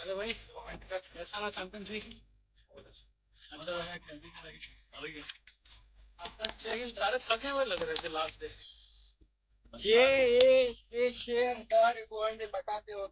अरे भाई कैसा ना चैंपियंस लीग अच्छा है खेलने के लगे लेकिन सारे थके हुए लग रहे थे लास्ट डे ये शेर को अंडे पकाते हो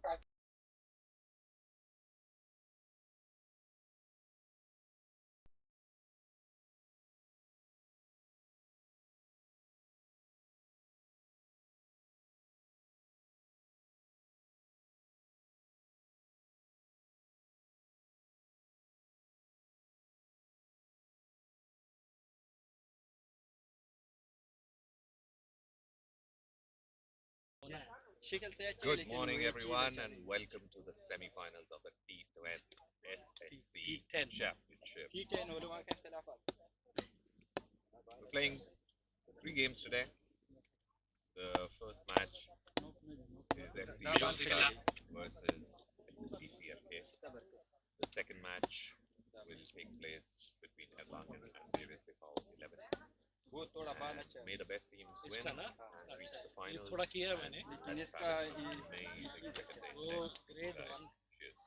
Good morning, everyone, and welcome to the semi-finals of the T10 SSC Championship. We're playing 3 games today. The first match is FCA versus SSC CLK. The second match will take place between Erlangen and Davis 11. And may the best teams win and reach the finals. And let's have an amazing cricket day. Guys, cheers.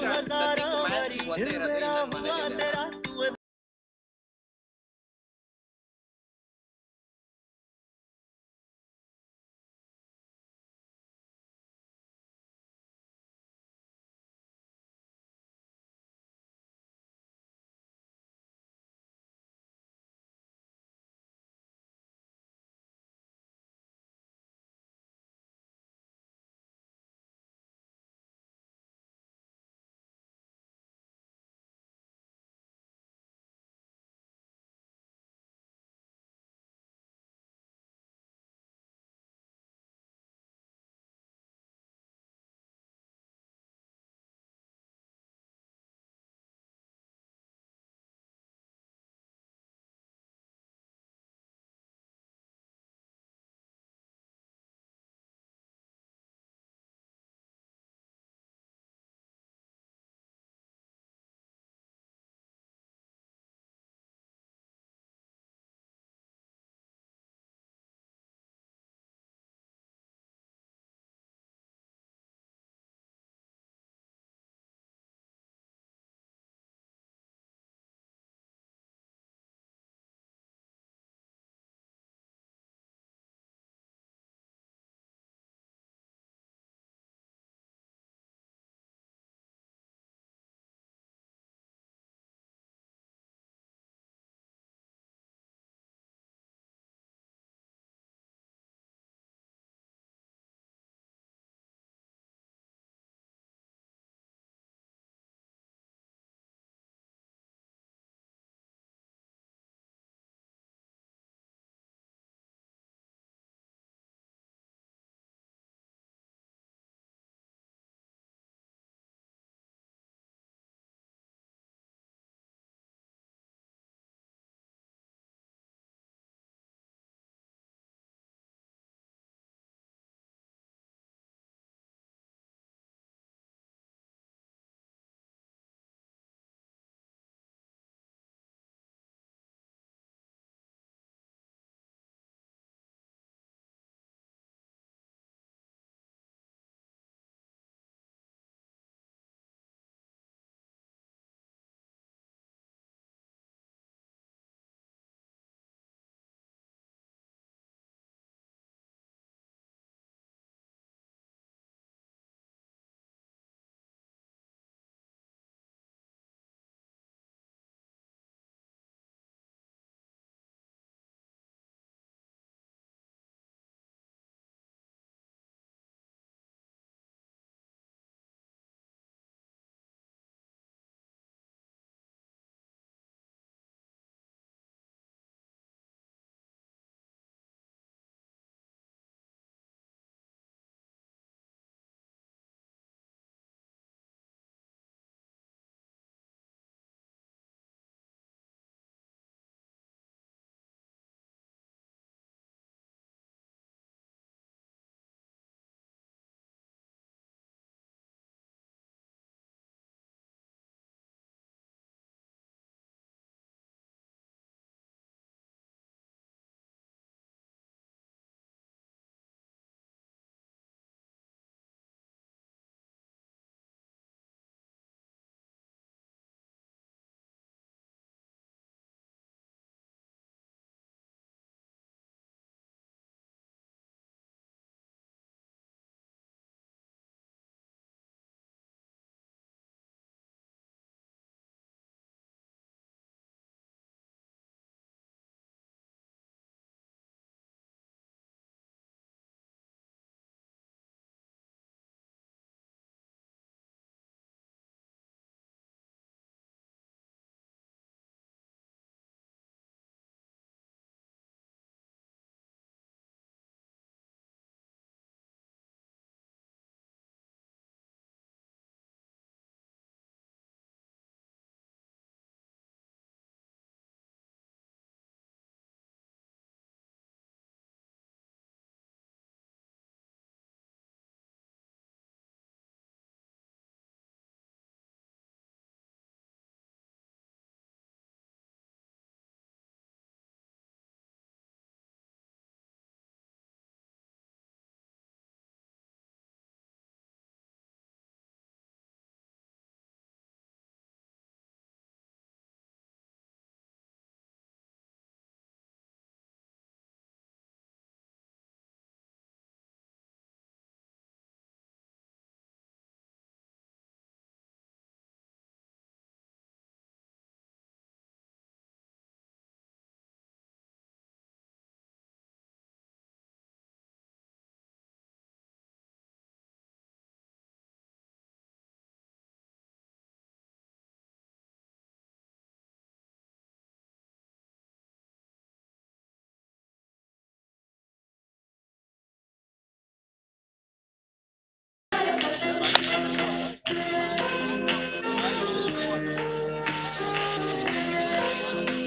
दिल मेरा हुआ तेरा तू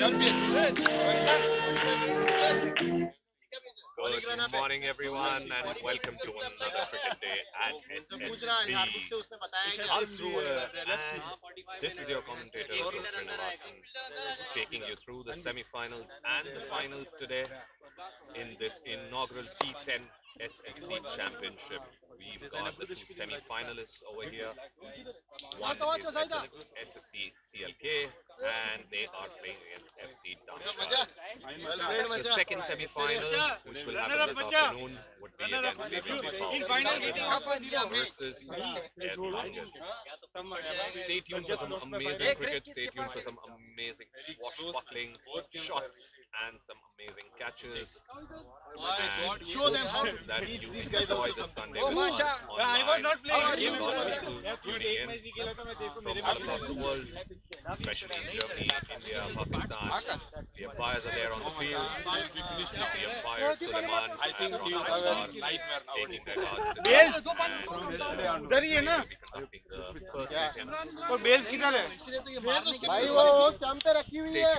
Good morning, everyone, and welcome to another cricket day at SSC. And this is your commentator, Srinivasan, taking you through the semi-finals and the finals today in this inaugural T10 SSC Championship. We've got the two semi-finalists over here. One is SSC CLK, and they are playing against FC Damshad. The second semi-final, which will happen this afternoon, would be against FC versus Erlangen. Stay tuned for some amazing cricket. Stay tuned for some amazing swashbuckling shots and some amazing catches. And show them how that you enjoy the Sunday with us online. There's a lot of people tuning in from all across the world, especially in Germany, India, Pakistan. The umpires are there on the field. The umpire Suleiman and Ron Asghar taking their cards to them. And they will be conducting the first T10. और bells किधर है? भाई वो camp पे रखी हुई है.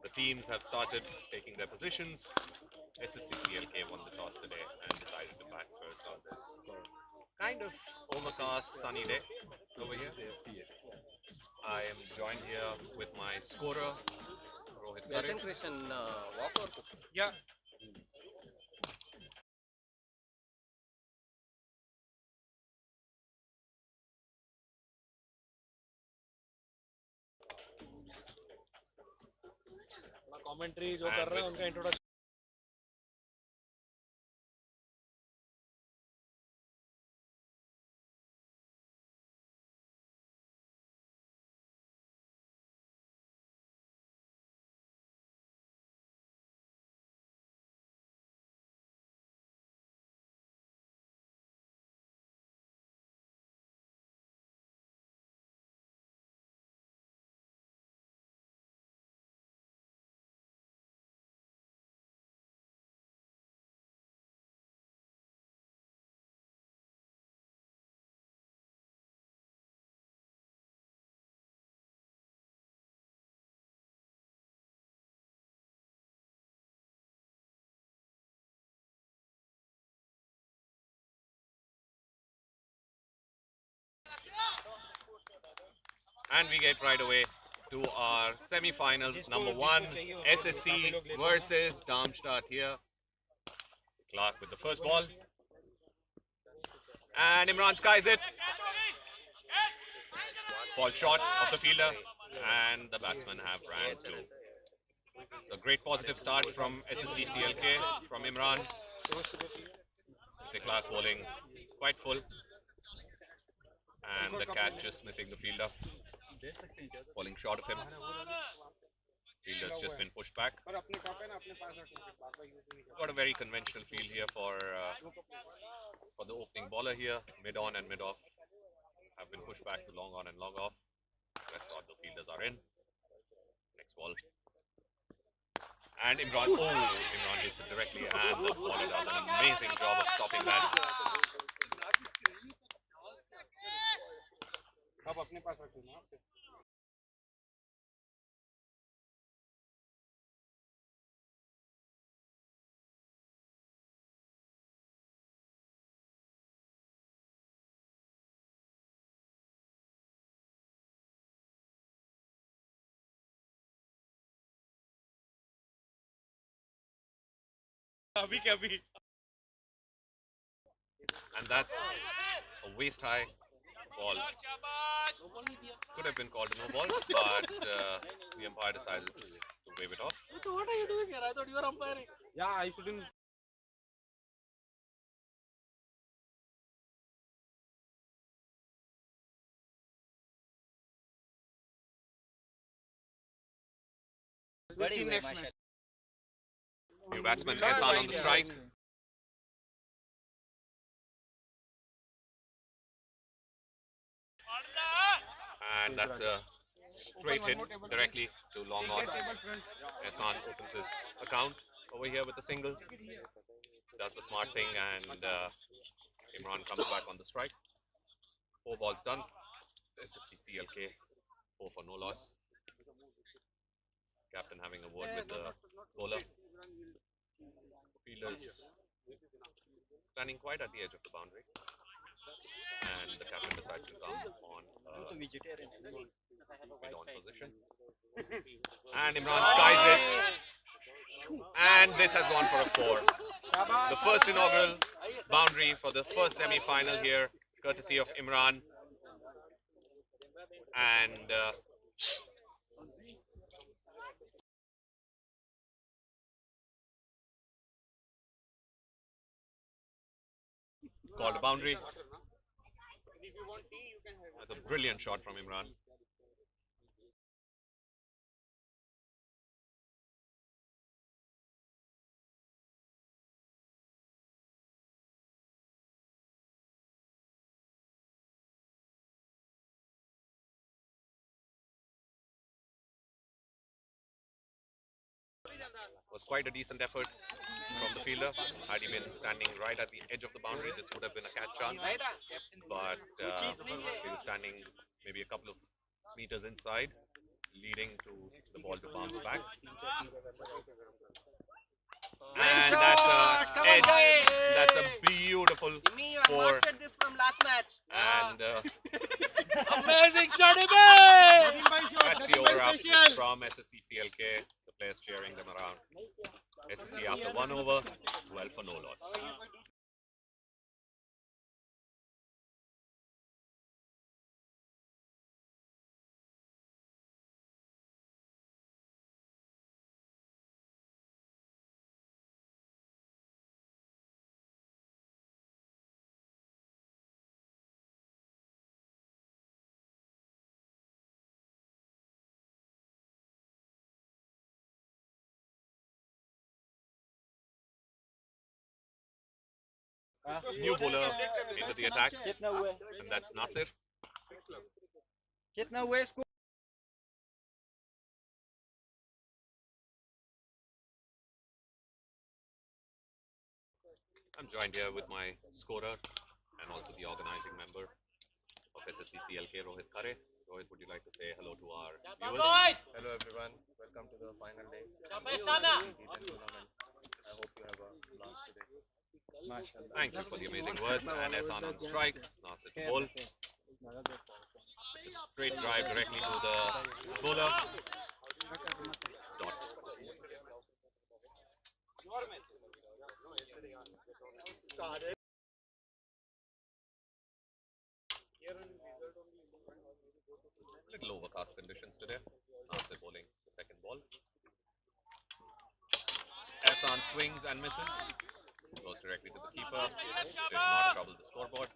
The teams have started taking their positions. SSC CLK won the toss today and decided to bat first on this kind of overcast sunny day over here. I am joined here with my scorer, Rohit Kare. Yeah. Commentary जो कर रहे हैं उनका introduction And we get right away to our semi-final number 1, SSC versus Darmstadt here. Clark with the first ball. And Imran skies it. Fall short of the fielder. And the batsmen have ran through. So great positive start from SSC CLK, from Imran. The Clark bowling quite full. And the catch just missing the fielder. Falling short of him. Fielder's just been pushed back. Got a very conventional field here for the opening bowler here. Mid on and mid off have been pushed back to long on and long off. Rest of the fielders are in. Next ball. And Imran hits it directly, and the bowler does an amazing job of stopping that. And that's a waist high ball. Could have been called a no ball, but the umpire decided to wave it off. So what are you doing here? I thought you were umpiring. Yeah, I couldn't. New batsman Ehsan on the strike. And that's a straight hit directly to long on. Ehsan opens his account over here with a single. Does the smart thing, and Imran comes back on the strike. 4 balls done. SSC CLK 4 for no loss. Captain having a word with the bowler. Fielders standing quite at the edge of the boundary, and the captain decides to come on mid-on position. And Imran skies it, and this has gone for a 4. The first inaugural boundary for the first semi-final here, courtesy of Imran. And called a boundary. That's a brilliant shot from Imran. Was quite a decent effort from the fielder. Had he been standing right at the edge of the boundary, this would have been a catch chance. But he was standing maybe a couple of meters inside, leading to the ball to bounce back. And that's a edge. That's a beautiful 4. And Amazing shot, Ibe! that's the over up from SSC CLK. The players cheering them around. SSC after 1 over, 12 for no loss. New bowler into the attack, and that's Nasir. I'm joined here with my scorer and also the organizing member of SSC CLK, Rohit Khare. Rohit, would you like to say hello to our viewers? Hello everyone, welcome to the final day of the SSC T10 tournament. I hope you have a blast today. Thank you for the amazing words. And Ehsan on strike, Nasir to bowl. It's a Straight drive directly to the bowler. Dot. Little overcast conditions today. Nasir bowling the second ball. Ehsan swings and misses. Goes directly to the keeper. Did not trouble the scoreboard.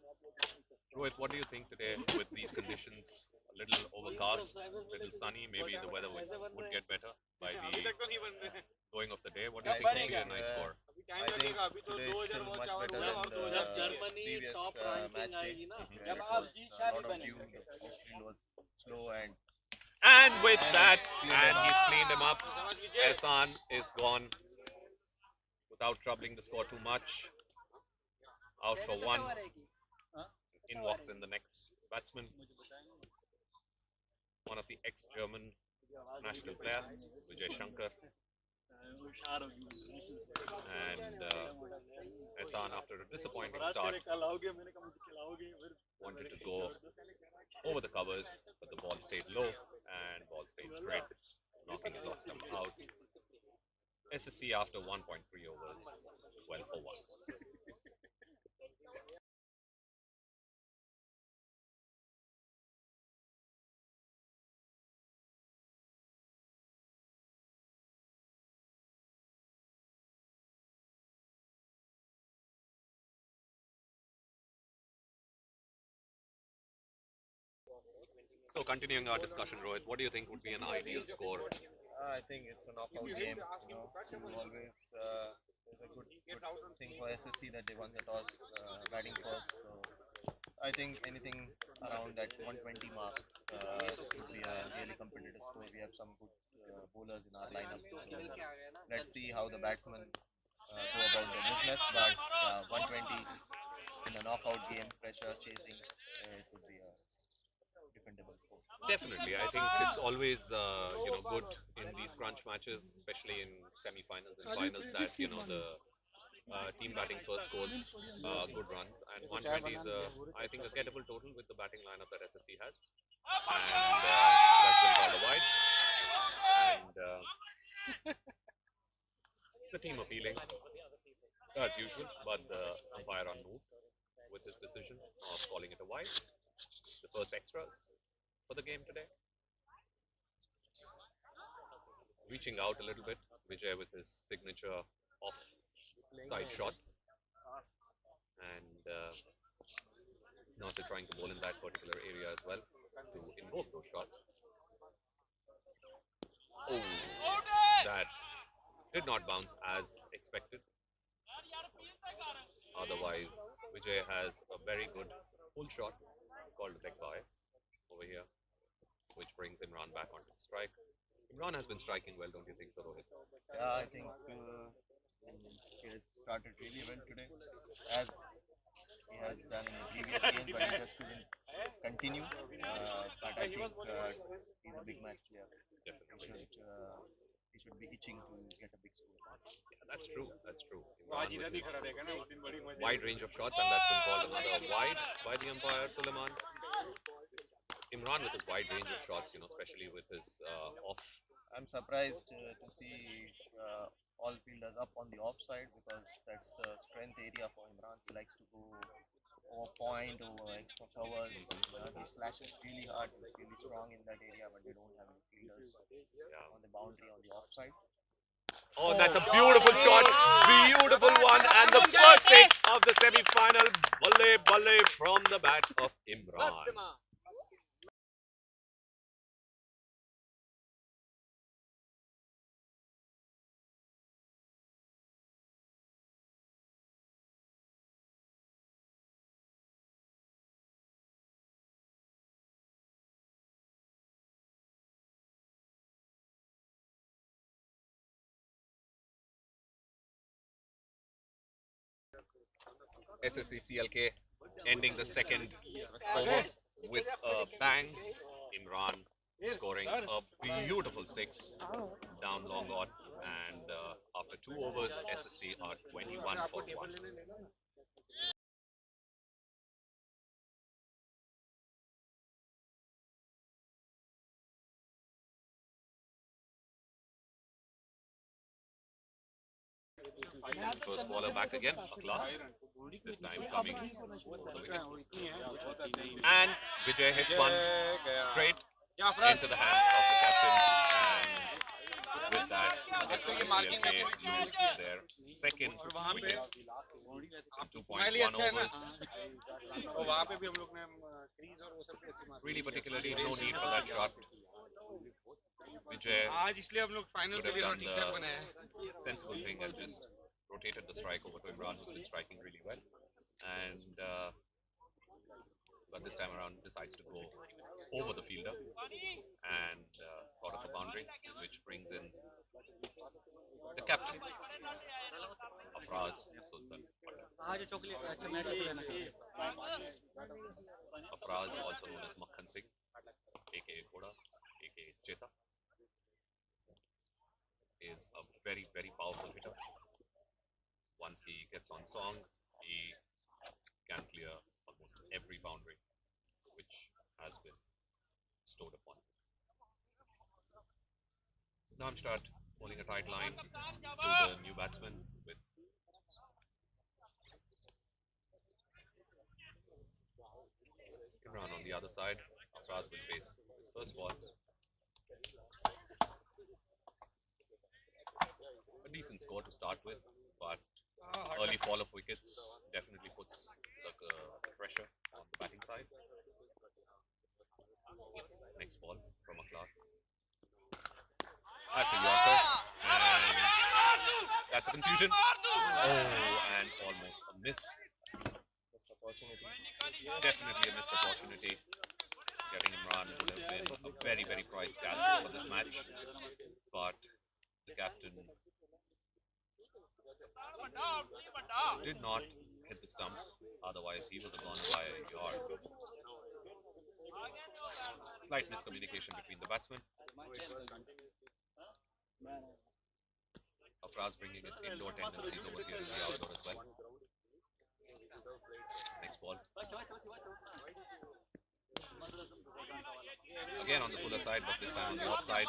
Rohit, what do you think today with these conditions? A little overcast, a little sunny. Maybe the weather would get better by the going of the day. What do you think would be a nice score? I think today is still much better than the previous match day. Where it was a lot of dew, the outfield was slow And with And that, he's cleaned him he's up. cleaned him up. Ehsan is gone without troubling the score too much. Out for one. In walks in the next batsman. One of the ex-German national player, Vijay Shankar. And Ehsan, after a disappointing start, wanted to go over the covers, but the ball stayed low and ball stayed straight, knocking his off stump out. SSC after 1.3 overs, 12 for 1. So continuing our discussion, Rohit, what do you think would be an ideal score? I think it's a knockout game. You always it's a good thing for SSC that they won the toss, batting first. So I think anything around that 120 mark would be a really competitive score. We have some good bowlers in our lineup. So let's see how the batsmen go about their business. But 120 in a knockout game, pressure chasing, it would be a defendable score. Definitely, I think it's always good in these crunch matches, especially in semi-finals and finals, that the team batting first scores good runs, and 120 is I think a gettable total with the batting lineup that SSC has, and that's been called a wide, and the team appealing as usual, but the umpire unmoved with his decision of calling it a wide. The first extras for the game today. Reaching out a little bit, Vijay with his signature off-side shots, and Nasir trying to bowl in that particular area as well to invoke those shots. Oh, that did not bounce as expected. Otherwise, Vijay has a very good full shot called a leg by over here, which brings Imran back onto the strike. Imran has been striking well, don't you think so, Rohit? Yeah, I think he has started really well today, as he has done in the previous games, but he just couldn't continue. But I think he's a big match player. He should be itching to get a big score. Yeah, that's true. That's true. Imran with his wide range of shots, and that's been called another wide by the umpire, Suleiman. Imran with his wide range of shots, especially with his off. I'm surprised to see all fielders up on the offside, because that's the strength area for Imran. He likes to go over point, over extra covers. He slashes really hard, he's really strong in that area, but they don't have any fielders on the boundary on the offside. Oh, that's a beautiful shot. Beautiful one. And the first six of the semi-final. Balle, balle from the bat of Imran. SSC CLK ending the second over with a bang. Imran scoring a beautiful six down long on, and after 2 overs, SSC are 21 for 1. First baller back again, Akla. This time coming over the wicket. And Vijay hits one straight into the hands of the captain. And with that, SSC CLK lose their second wicket in 2.1 overs. Really, particularly, no need for that shot. Vijay could have done the sensible thing and just rotated the strike over to Imran, who's been striking really well. And but this time around decides to go over the fielder and thought of a boundary, which brings in the captain, Afraz Sultan. Afraz, also known as Makhan Singh, aka Ghoda, aka Cheta, is a very, very powerful hitter. Once he gets on song, he can clear almost every boundary which has been stored upon. Darmstadt holding a tight line to the new batsman with Imran on the other side. Afraz will face his first ball. A decent score to start with, but early fall of wickets definitely puts the pressure on the batting side. Next ball from Aklar. That's a Yorker, and that's a confusion. Oh, and almost a miss. Missed opportunity. Definitely a missed opportunity. Getting Imran would have been a very, very prized gal for this match, but the captain did not hit the stumps. Otherwise, he would have gone by a yard. Slight miscommunication between the batsmen. Afraz bringing his indoor tendencies over here in the outdoor as well. Next ball. Again on the fuller side, but this time on the offside,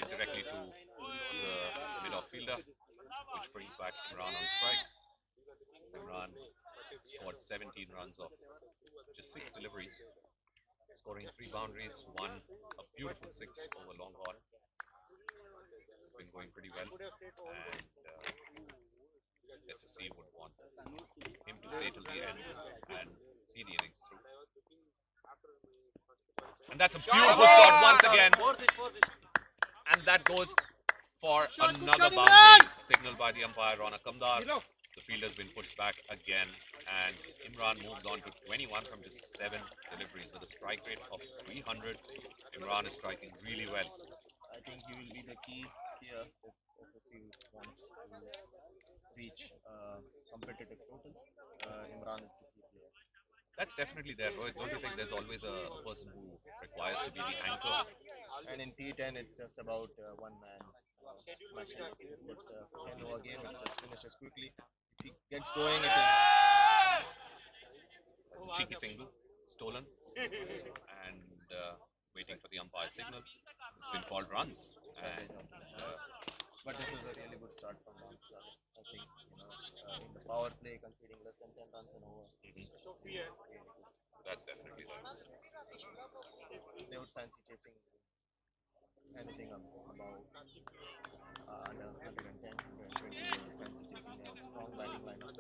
directly to the mid-off fielder, which brings back Imran on strike. Imran scored 17 runs off just 6 deliveries, scoring 3 boundaries, one a beautiful 6 over long on. It's been going pretty well, and SSC would want him to stay till the end and see the innings through. And that's a beautiful shot once again, and that goes for another boundary, signaled by the umpire Rona Kamdar. The fielder's been pushed back again, and Imran moves on to 21 from just 7 deliveries with a strike rate of 300. Imran is striking really well. I think he will be the key here if SSC wants to reach competitive total. Imran is the key player. That's definitely there, Rohit. Don't you think there's always a person who requires to be the anchor? And in T10, it's just about one man smashing. It's just a 10 over game, it just finishes quickly. If he gets going, it is. That's a cheeky single, stolen, and waiting for the umpire signal. It's been called runs, and but this is a really good start from Darmstadt. I think in the power play, conceding less than 10 runs an over. That's definitely there. They would fancy chasing anything about under 110, 120. They would fancy chasing a strong batting lineup. We'll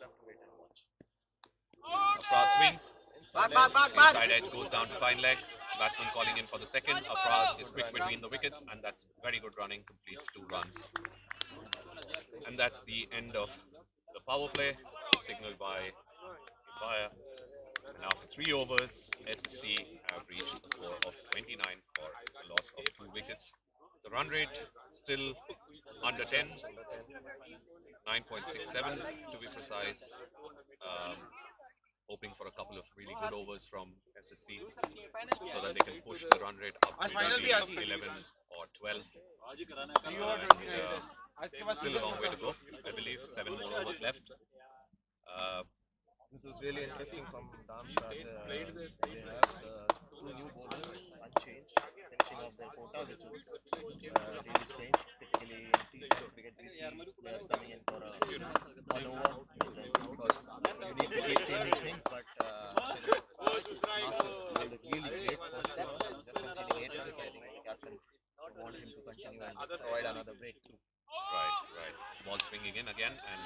have to wait and watch. Afraz swings. Inside edge goes down to fine leg. Batsman calling in for the second. Afraz is quick between the wickets, and that's very good running. Completes 2 runs. And that's the end of the power play, signaled by Empire. And after 3 overs, SSC have reached a score of 29 for a loss of 2 wickets. The run rate still under 10, 9.67 to be precise. Hoping for a couple of really good overs from SSC so that they can push the run rate up to maybe 11 or 12. And still a long way to go. I believe 7 more overs left. This was really interesting from Darmstadt. They have the 2 new bowlers unchanged, finishing off their quota, which is really strange. Typically in T10 cricket we see players coming in for a 1 over, and then because you need to keep changing things, but there is Nasir bowled a really great first over, just conceding 8 runs. I think the captain would want him to continue and provide another breakthrough. Right. Ball swinging in again, and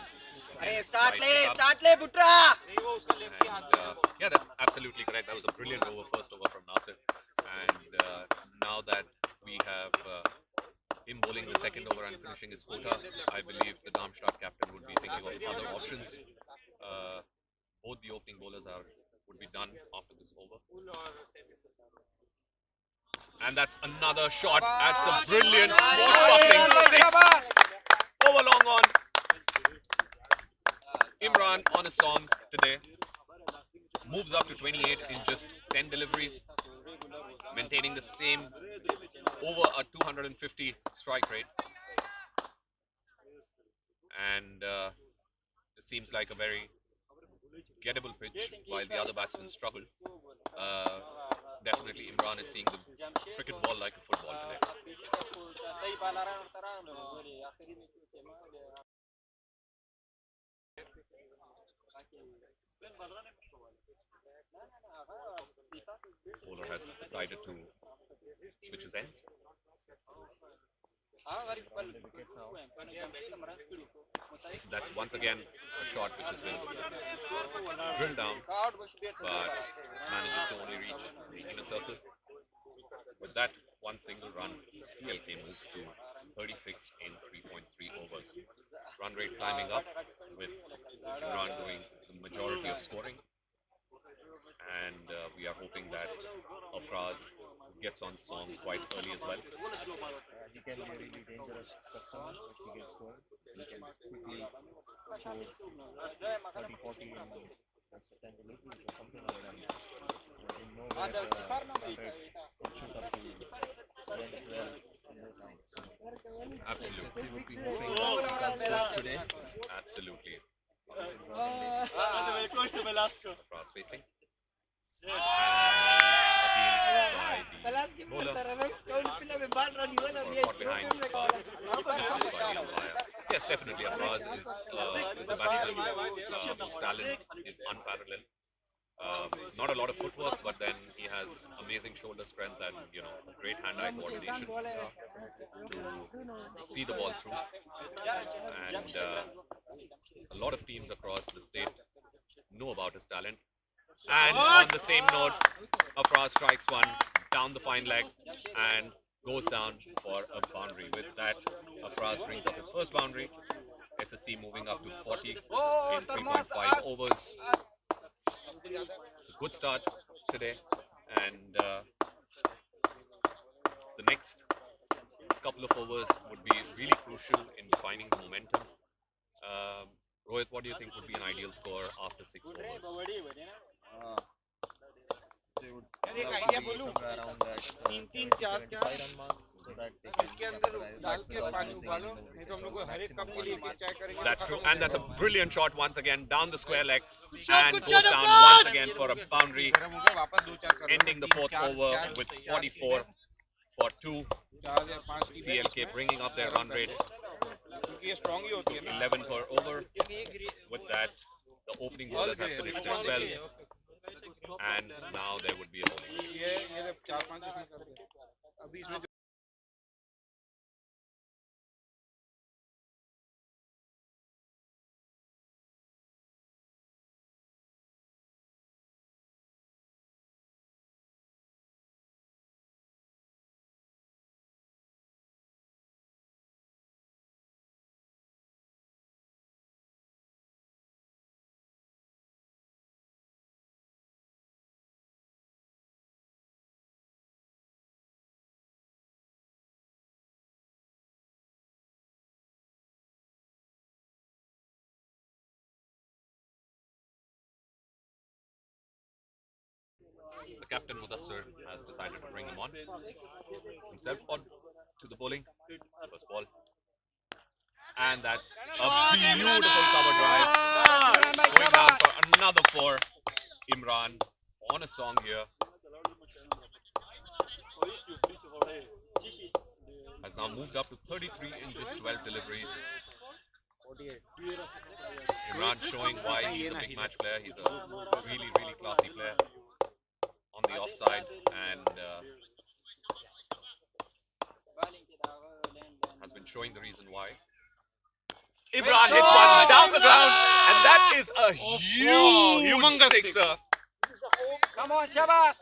Start slight le, pickup. Putra! And yeah, that's absolutely correct. That was a brilliant first over from Nasir. And now that we have him bowling the second over and finishing his quota, I believe the Darmstadt captain would be thinking of other options. Both the opening bowlers would be done after this over. And that's another shot. That's a brilliant swashbuckling six over long on. Imran on a song today. Moves up to 28 in just 10 deliveries, maintaining the same over a 250 strike rate. And this seems like a very gettable pitch while the other batsmen struggle. Definitely Imran is seeing the cricket ball like a football today. Bowler has decided to switch his ends. That's once again a shot which has been drilled down, but manages to only reach the inner circle. With that one single run, CLK moves to 36 in 3.3 overs. Run rate climbing up with Imran doing the majority of scoring. And we are hoping that Afraz gets on song quite early as well. He can be a really dangerous customer if he gets going. He can quickly score 30-40 in just 10 deliveries or something like that. In nowhere the run rate can shoot up to 10-12 in no time. Absolutely. SSC would be hoping that he comes good today. Absolutely. On this important day. Afraz facing. And appeal by the bowler. Caught behind. Dismissed by the umpire. Yes, definitely. Afraz is a batsman whose talent is unparalleled. Not a lot of footwork, but then he has amazing shoulder strength and great hand-eye coordination to see the ball through. And a lot of teams across the state know about his talent. And on the same note, Afraz strikes one down the fine leg and goes down for a boundary. With that, Afraz brings up his first boundary. SSC moving up to 40 in 3.5 overs. It's a good start today, and the next couple of overs would be really crucial in defining the momentum. Rohit, what do you think would be an ideal score after 6 overs? They would love to be somewhere around that 70-75 run mark so that they can capitalize without losing any more wickets. Maximum 1 wicket. That's true, and that's a brilliant shot once again down the square leg and goes down once again for a boundary, ending the 4th over with 44 for 2. CLK bringing up their run rate to 11 per over. With that, the opening bowlers have finished their spell, and now there would be a bowling change. The captain Mudassir has decided to bring him on himself on to the bowling. First ball. And that's a beautiful cover drive. Going down for another 4. Imran on a song here. has now moved up to 33 in just 12 deliveries. Imran showing why he's a big match player. He's a really, really classy player on the offside and has been showing the reason why. Imran hits one down the ground, and that is a huge sixer. Come on, Shabas.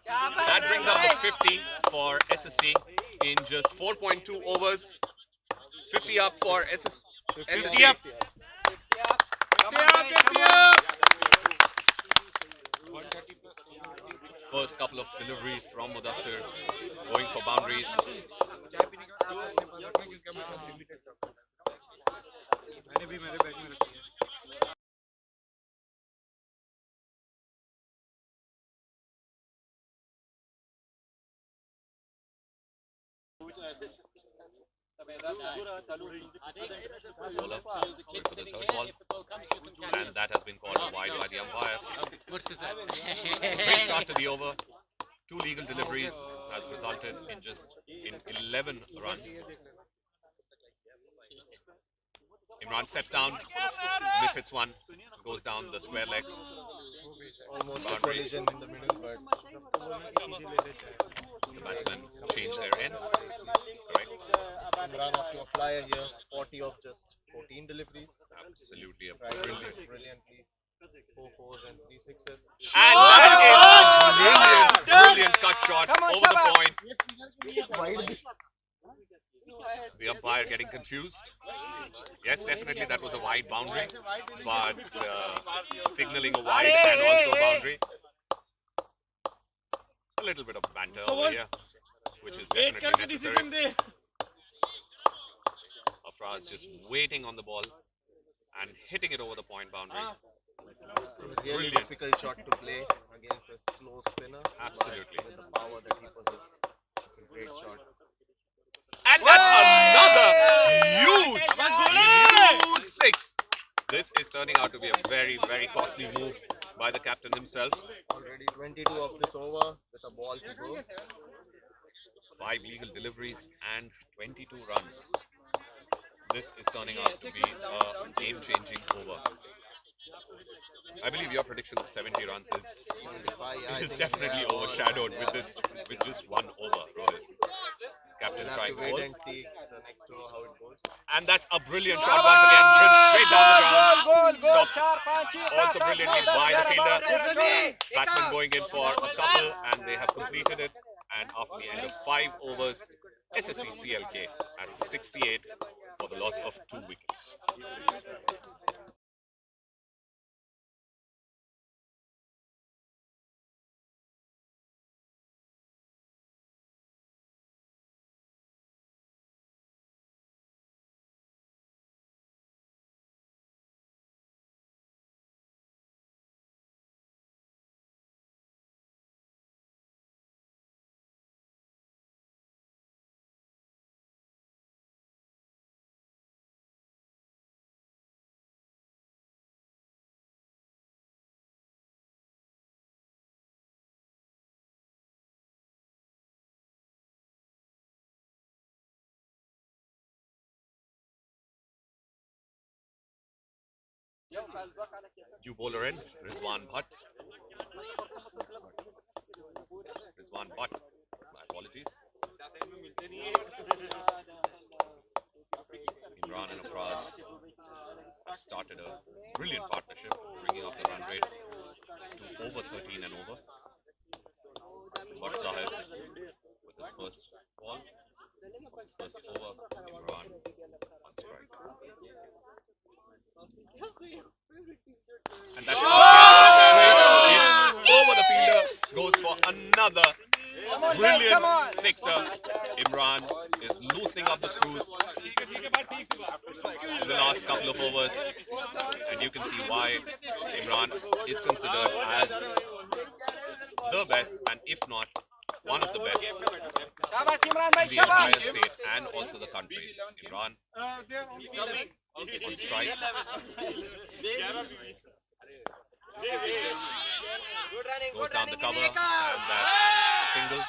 That brings up the 50 for SSC in just 4.2 overs. 50 up for SSC. 50 up. 50 up. First couple of deliveries from Mudassir going for boundaries. Bowler going for the third ball, and that has been called wide by the umpire. Great start to the over. 2 legal deliveries has resulted in 11 runs. Imran steps down, hits one, goes down the square leg. Almost a Boundary. collision in the middle, but The batsmen change their ends. Correct. Imran off to a flyer here. 40 of just 14 deliveries. Absolutely a Right, brilliant. brilliantly. 4 fours and 3 sixes. And that is a brilliant cut shot Come on, over the Shabas. point. The umpire getting confused. Yes, definitely that was a wide boundary, but signaling a wide and also a boundary. A little bit of banter over here, which is definitely necessary. Afraz just waiting on the ball and hitting it over the point boundary. Really Brilliant. difficult shot to play against a slow spinner. Absolutely. But with the power that he possesses, it's a great shot. And that's another huge six. This is turning out to be a very, very costly move by the captain himself. Already 22 of this over with a ball to go. 5 legal deliveries and 22 runs. This is turning out to be a game-changing over. I believe your prediction of 70 runs is definitely overshadowed with just one over, Rohit. Captain We'll have trying to to hold. wait and see the next over how it goes. And that's a brilliant shot once again, drilled straight down the ground. Goal. Stopped also brilliantly by the fielder. Batsman going in for a couple, and they have completed it. And after the end of 5 overs, SSC CLK at 68 for the loss of 2 wickets. New bowler in, Rizwan Bhatt. Rizwan Bhatt, my apologies. Imran and Afraz have started a brilliant partnership, bringing up the run rate to over 13 and over. Bhatt Sahib with his first ball, his first over, Imran on strike. And that's a straight hit over the fielder, goes for another brilliant sixer. Imran is loosening up the screws in the last couple of overs, and you can see why Imran is considered as the best, and if not one of the best in the entire state and also the country. Imran on strike. Goes down the cover, and that's a single.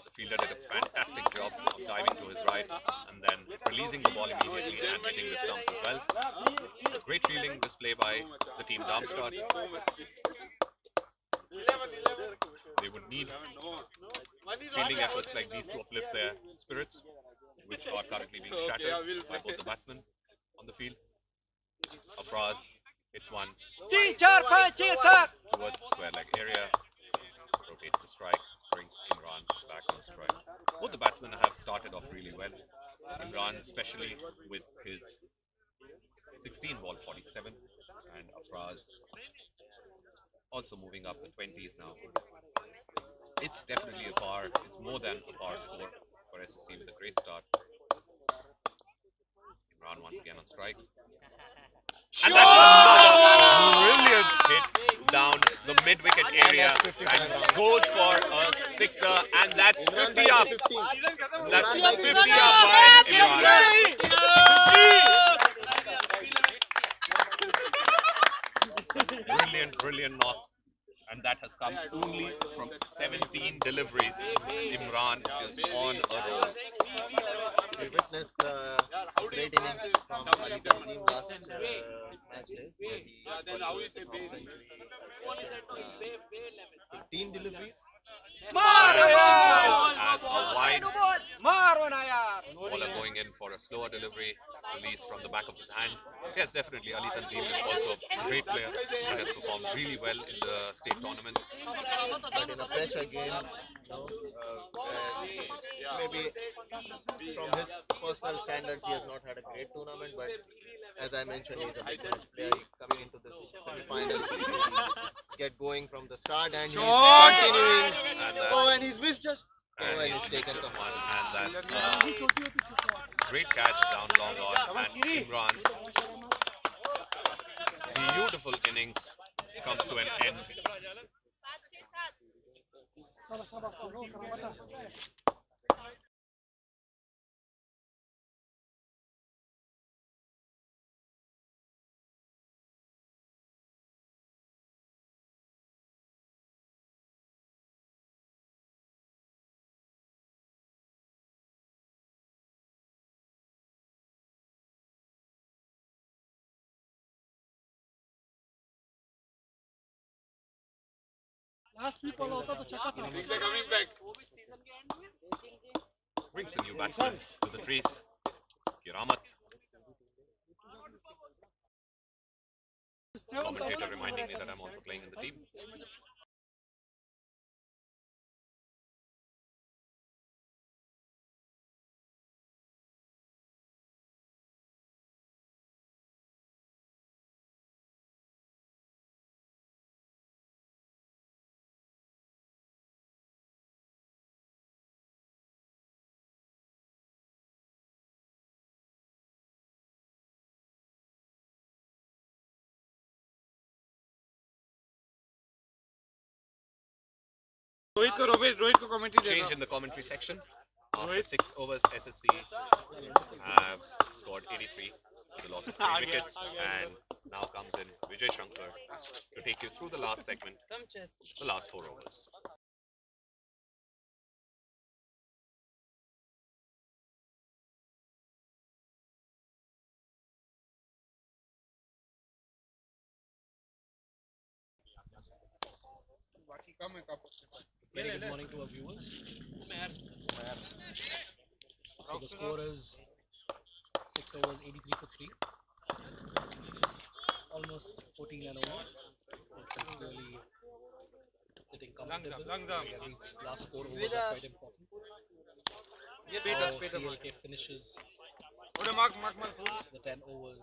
The fielder did a fantastic job of diving to his right and then releasing the ball immediately and hitting the stumps as well. It's a great fielding display by the team Darmstadt. They would need fielding efforts like these to uplift their spirits, which are currently being shattered by both the batsmen on the field. Afraz hits one towards the square leg area, rotates the strike, brings Imran back on strike. Both the batsmen have started off really well. Imran especially with his 16 ball 47, and Afraz also moving up the 20s now. It's definitely a par. It's more than a par score for SSC with a great start. Imran once again on strike. And that's another brilliant hit down the mid-wicket area and goes for a sixer, and that's 50 up. That's 50 up by Imran. Brilliant knock, and that has come only from 17 deliveries. Imran is on a roll. We witnessed a great innings from Ali Tanzim last match day, where he got to his half century, 15 deliveries. As a wide bowler going in for a slower delivery, release from the back of his hand. Yes, definitely Ali Tanzim is also a great player and has performed really well in the state tournaments. But in a pressure game, maybe from his personal standards, he has not had a great tournament. But as I mentioned, he's a big match player. He's coming into this semi-final. Get going from the start, and he's continuing. And he's missed just. And he's taken this one, and that's a great catch down long on, and Imran's beautiful innings comes to an end. Last people out of the check-up. Brings the new batsman to the crease. Kiramat. Commentator reminding me that I'm also playing in the team. Change in the commentary section. After 6 overs, SSC have scored 83 with a loss of 3 wickets, and now comes in Vijay Shankar to take you through the last segment, the last 4 overs. Very good morning to our viewers. So the score is 6 overs, 83 for 3. Almost 14 and over. Which is really getting comfortable. These last 4 overs are quite important. How CLK finishes the 10 overs.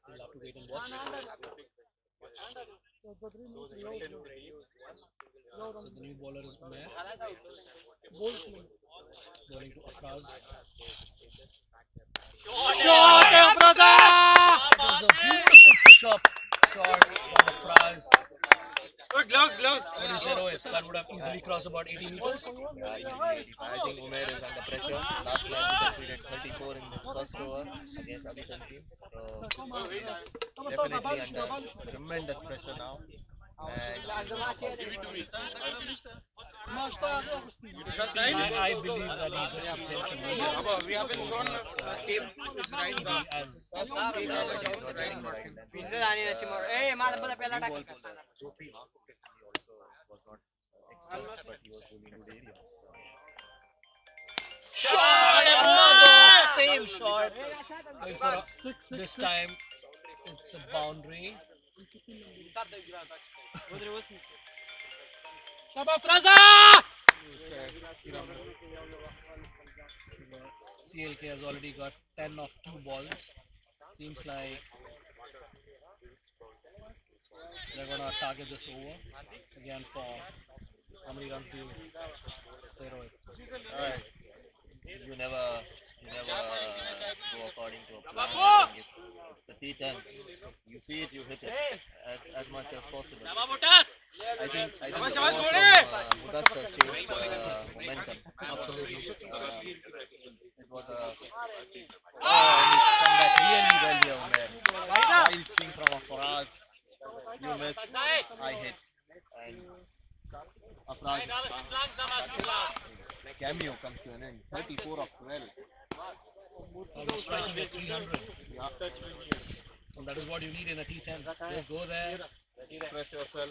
We'll have to wait and watch. So the new bowler is Umair. Bowling to Afraz. Shot, Afraz! It was a beautiful pick-up shot from Afraz. Gloves. What do you say, Rohit? That would have easily Easily crossed about 80 meters. Yeah, easily 85. I think Umair is under pressure. Last match he conceded 34 in his first over against Aditan team. So he's definitely under tremendous pressure now. And this is a knockout game. I believe that he's just a gentleman. We haven't shown tape. Speedy as Yeah, but he's not hitting the right length. And, new ball bowler, Jofi Marco, he also was not experienced, but he was bowling good area. shot, another same shot. Going for this time, it's a boundary. CLK has already got 10 of 2 balls. Seems like they're gonna target this over again for how many runs do you say, Rohit? Alright, you never go according to a plan. I think it's the T10. You see it, you hit it as much as possible. I think the ball from Mudassar changed the momentum. Absolutely. It was a and he's come back really well here, Umair. Wild swing from Afraz. You miss, I hit, and Afraz cameo comes to an end. 34 of 12. Almost striking at 300. Yeah. And that is what you need in a T10. Just go there, express yourself.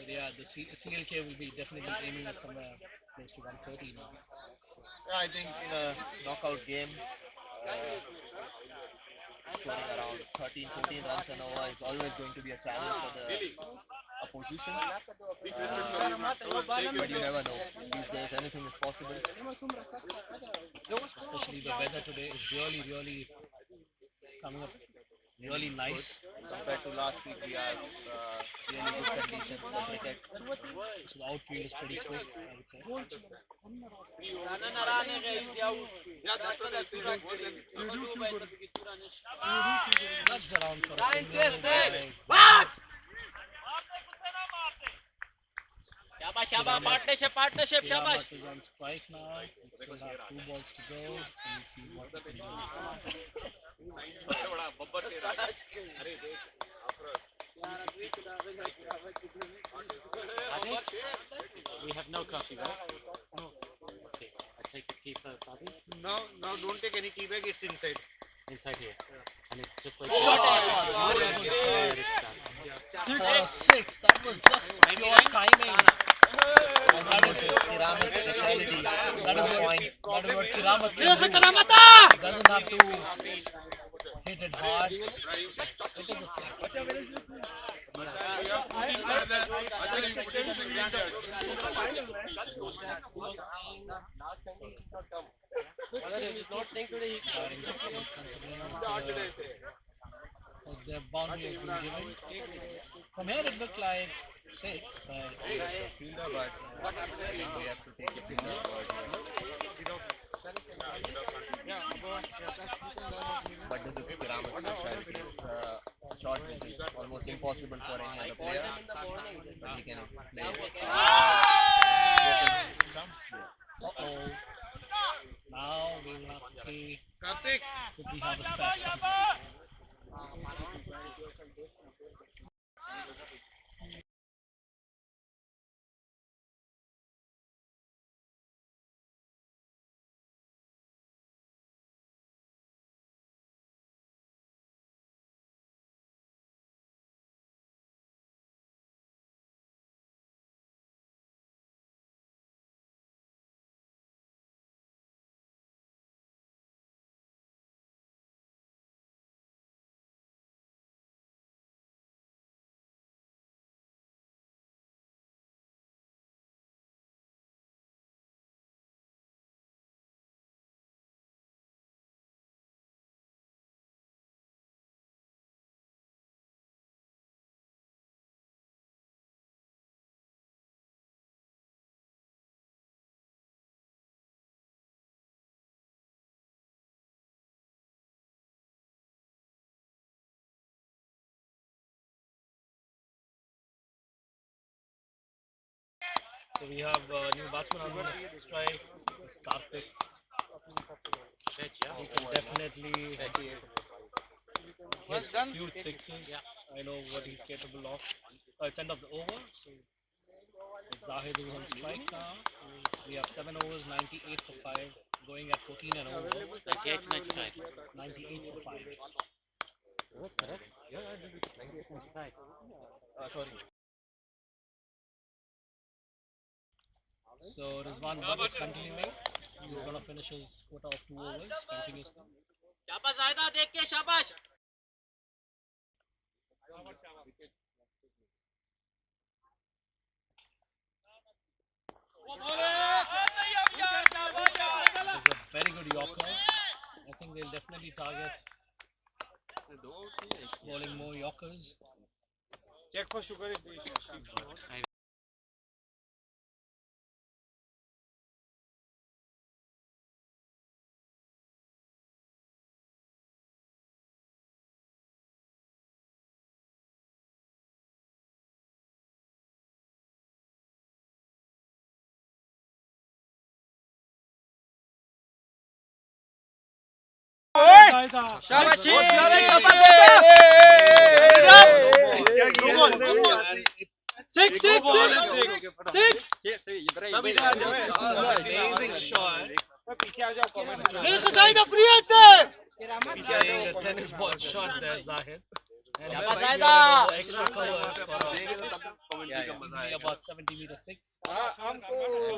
Yeah, the CLK will be definitely aiming at somewhere close to 130 now. Yeah, I think in a knockout game, scoring around 13, 14 runs and over is always going to be a challenge for the opposition. But you never know. These days, anything is possible. Especially the weather today is really coming up really nice. Compared to last week, we have really good conditions for cricket. So the outfield is pretty quick, I would say. Nudged around for a single by Partnership. Kiramat is on strike now. We still have 2 balls to go. And we see what we can do. We have no coffee, right? No. Okay, I take the tea first, Adi. No, don't take any tea bag. It's inside. Inside here. And it's just like Shot! Beautiful shot. For a 6, that was just pure timing. That is Kiramat's speciality. That is Point. what Kiramat can do. Doesn't have to hit it hard. It is a 6. The boundary has been given. From here it looked like 6, but Fielder, but I think we have to take the fielder word here. But this is Kiramat's specialty. It's a shot which is almost impossible for any other player. But he can play it. Broken stumps here. uh-oh. Now we will have to see if we have a spare stumps. So we have new batsman on strike. It's Karthik. He can definitely hit huge sixes. I know what he's capable of. It's end of the over. So Zahid is on strike now. We have 7 overs, 98 for 5, going at 14 and over. 98, 99. 98 for 5. Correct? Yeah, 98, 99. Sorry. So Rizwan Bug is continuing. He's going to finish his quota of 2 overs continuously. शाबाश जायदा देख के शाबाश It's a very good Yorker. I think they'll definitely target bowling more Yorkers. Check for sugar. शाबाशी! Six! Amazing shot. Playing a tennis ball shot there, Zahid. And he put extra covers for easily about 70 meter 6. And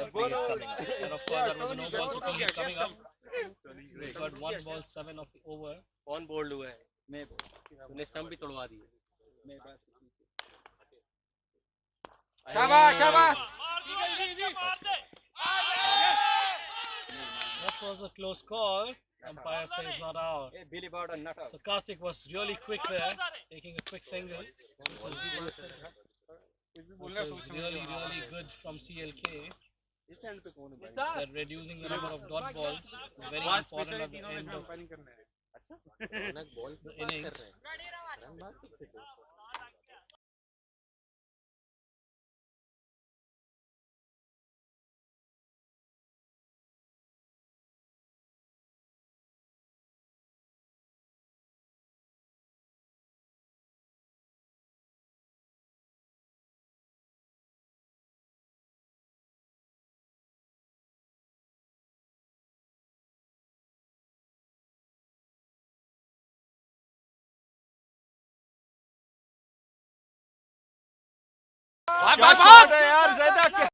of course, that was a no ball, so clean coming up. We got 1 ball 7 of the over. कौन bold हुआ है मैं तूने stump भी तोड़वा दी शाबाश शाबाश That was a close call. Umpire says not out. So Karthik was really quick there, taking a quick single. Which is really good from CLK. They're reducing the number of dot balls. Very important at the end of the innings. क्या shot है यार ज़ैदा क्या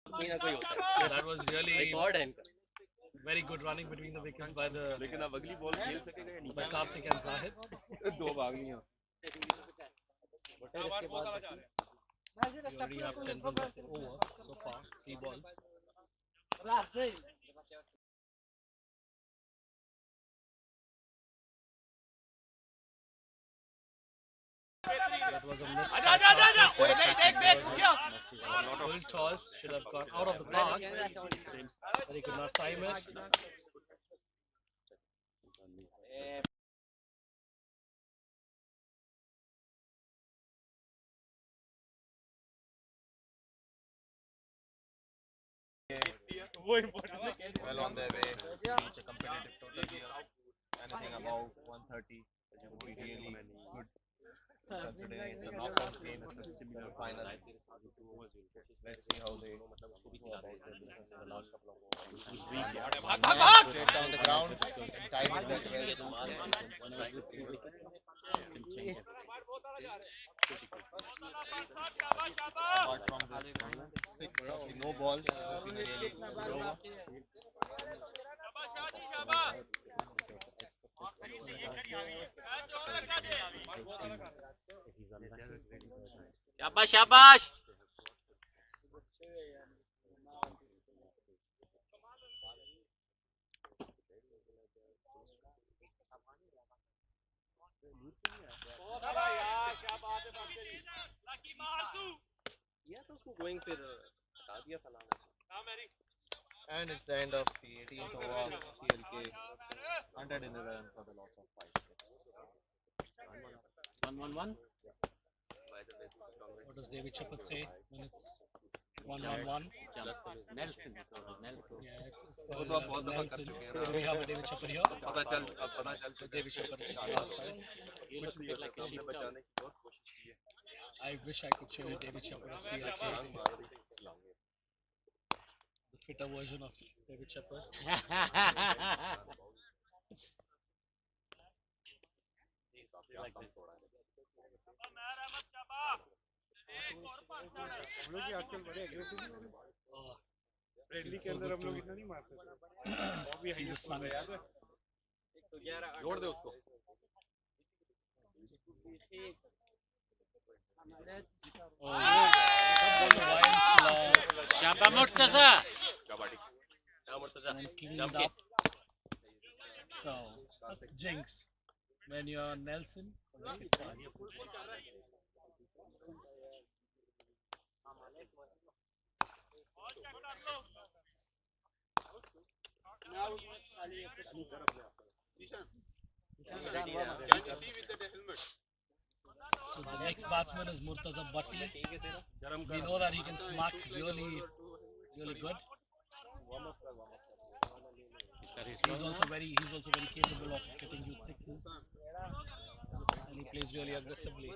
So that was really very good running between the wickets by Karthik and Zahid. We already have 10 runs of the over so far, 3 balls. That was a miss. Full toss should have gone out of the park, but he could not time it. Well on their way to reach a competitive total here. Anything above 130 would be really good, considering it's a knockout game, it's a similar final. Let's see how they go about their business in the last couple of overs. Straight down the ground and time it that well. Apart from this 6 of the no ball, this has been a really good over. शाबाश शाबाश या तो उसको going फिर बता दिया फलाना And it's the end of the 18th over. CLK 111 for the loss of 5 wickets. 1-1-1. What does David Shepard say when it's 1-1-1? Nelson. Yeah, it's called Nelson. Do we have a David Shepard here? David Shepard is sitting outside. You look a bit like a sheepdog. I wish I could show you David Shepard of CLK. The fitter version of David Shepard. हम लोग भी आजकल बड़े aggressive नहीं हो रहे friendly के So अंदर good हम लोग to इतना नहीं मारते थे वो भी see the sun. याद है जोड़ दे उसको. Oh, that was a wild slog. Shaba Murtaza. And cleaned up. So that's jinx. When you're Nelson, wicket chance. So the next batsman is Murtaza Bhatti. We know that he can smack really good. He's also very capable of hitting you sixes, and he plays really aggressively.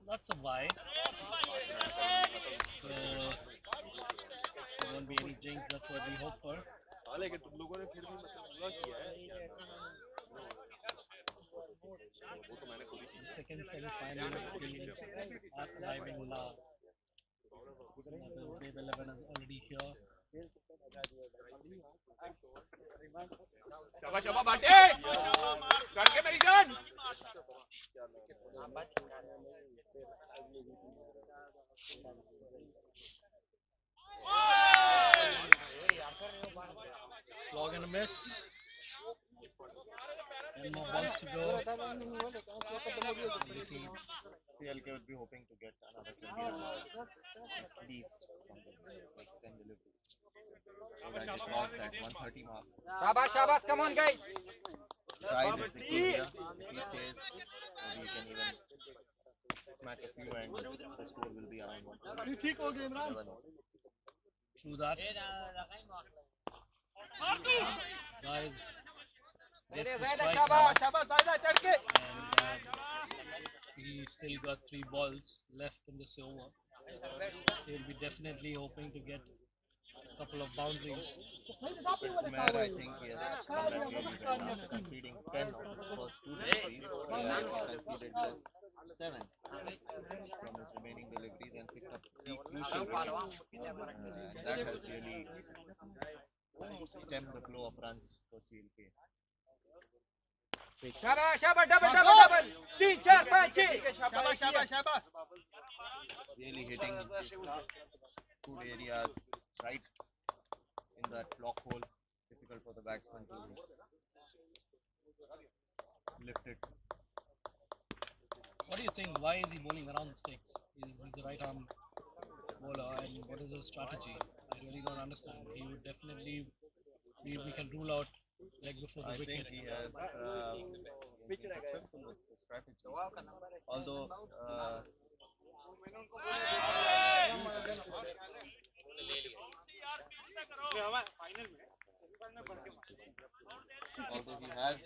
That's a wide. So there won't be any jinx. That's what we hope for. The second semi-final is still arriving now. Wave 11 is already here. शाबाश बाटे करके मेरी जान Slog and a miss. 10 more balls to go. CLK would be hoping to get another 20 runs at least from this next 10 deliveries. So that they cross that 130 mark. शाबाश come on guys Size is the key here. If he stays, maybe he can even smack a few and the score will be around 130. True that. Guys, gets the strike now. And he still got 3 balls left in this over. He'll be definitely hoping to get a couple of boundaries. Mayor, I think he has come back really well after conceding 10 of his first 2 deliveries. He has conceded just 7 from his remaining deliveries and picked up 3 crucial wickets. And that has really stemmed the flow of runs for CLK. शाबाश double 3 4 5 6 शाबाश Really hitting good areas right in that block hole. Difficult for the batsman to lift it. What do you think? Why is he bowling around the sticks? He's a right arm bowler, and what is his strategy? I really don't understand. He would definitely, we can rule out leg before the I wicket. think he has been successful with the strategy. Although he has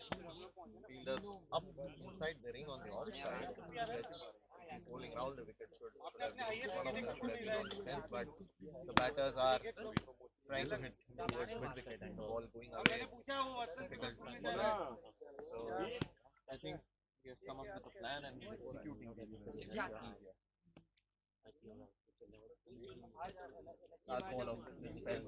fielders up inside the ring on the outside, which bowling around the wicket should have been one of them should have been on the fence, but the batters are trying to hit towards mid wicket and the ball going away. It's difficult to follow. So I think he has come up with a plan and he's executing it. Last ball of this spell.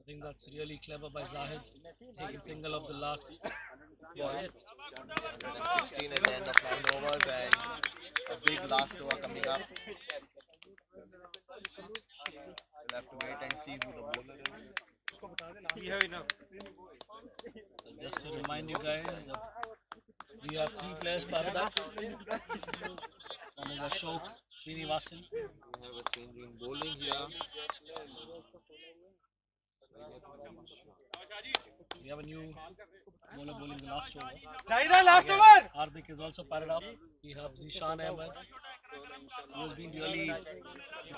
I think that's really clever by Zahid, taking single of the last ball. 16 at the end of 9 overs and a big last over coming up. We'll have to wait and see who the bowler is. So just to remind you guys that we have 3 players batted up. One is Ashok Srinivasan. We have a change in bowling here. We have a new bowler bowling the last over. Last over. Hardik is also padded up. We have Zishan Ahmed, who has been really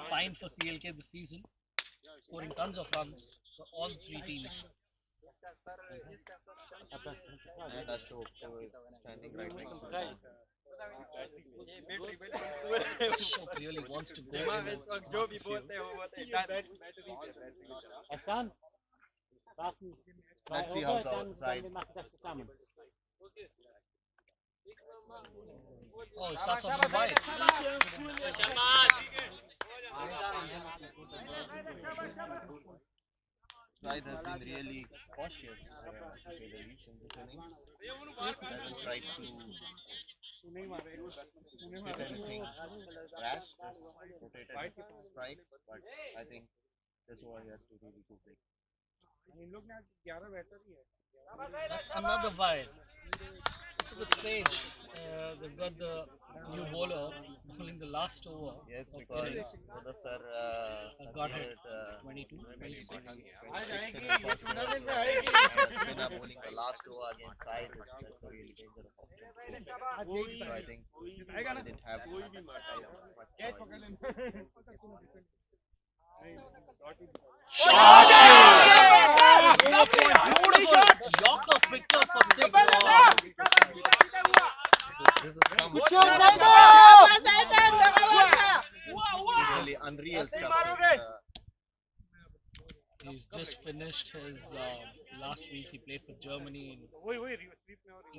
fine for CLK this season, scoring tons of runs for all 3 teams. And Ashok, who is standing right next to him. Ashok really wants to go in and smack a few. Let's see how the outside. Oh, he starts on the wide. Zahid has been really cautious, to say the least, in this innings. Hasn't tried to hit anything rash, just rotated his strike, but I think this over he has to really go big. That's another wide. It's a bit strange. They've got the new bowler bowling the last over. Yes, of because innings. the sir Has got hit. considered 22, 26. 26 in his first over, and a spinner bowling the last over against Zahid that's a really dangerous option. So I think they didn't have much choice. Shot! Beautiful! Yorker picked up for 6. This is some really unreal stuff. He's just finished his last week. He played for Germany in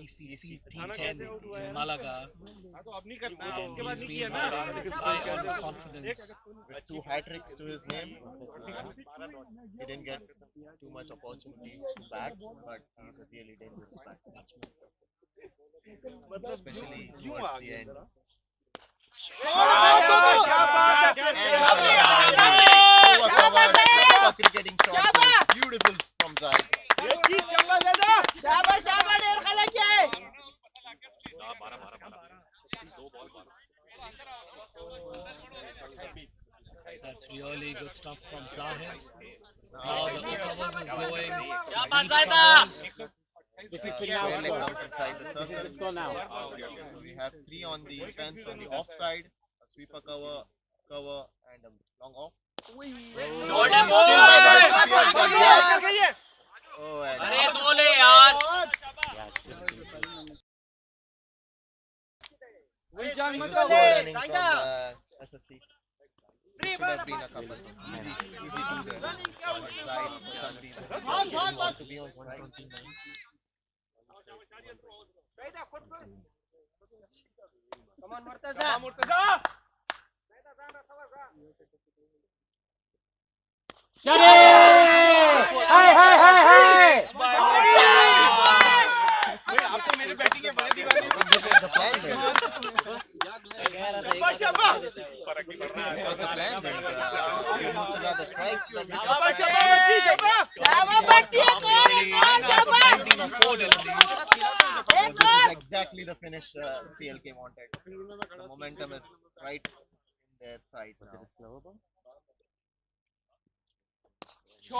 ECC T10 in Malaga. And he's been riding high on confidence. With 2 hat-tricks to his name. He didn't get too much opportunity to bat, but he's a really dangerous batsman. Especially towards the end. Proper cricketing shot. Beautiful from Zahid. That's really good stuff from Zahid. Now the covers is going. Squarely comes inside the circle. Let's go now. So we have 3 on the fence on the offside, a sweeper cover, and a long off. Oh, and this is score running from SSC. This should have been a couple. Easy to get on side for some reason. He doesn't want to be on strike. Come on, Murtaza. Six by This was the plan then. This was the plan then. Give Murtaza the strikes so that we can this is exactly the finish CLK wanted. The momentum is right in their side now. No.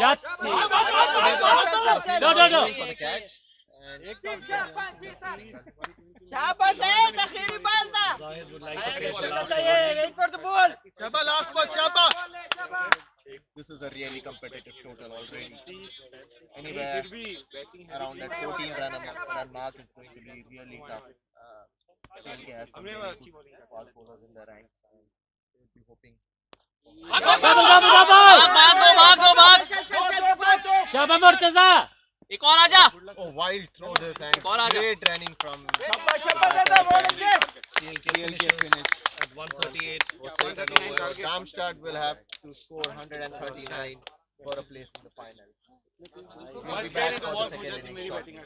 For the catch. And Zahid would like to face the last ball. this is a really competitive total already. Anywhere around that 14 run mark is going to be really tough. CLK has some really good fast bowlers in their ranks, and we'll be hoping. Oh, wild throw this and great running from CLK CLK finishes finish. at 138. Darmstadt will have to score 139 for a place in the finals. We'll Once be again back in the for ball the Puja second तो innings मेरी shortly. batting है.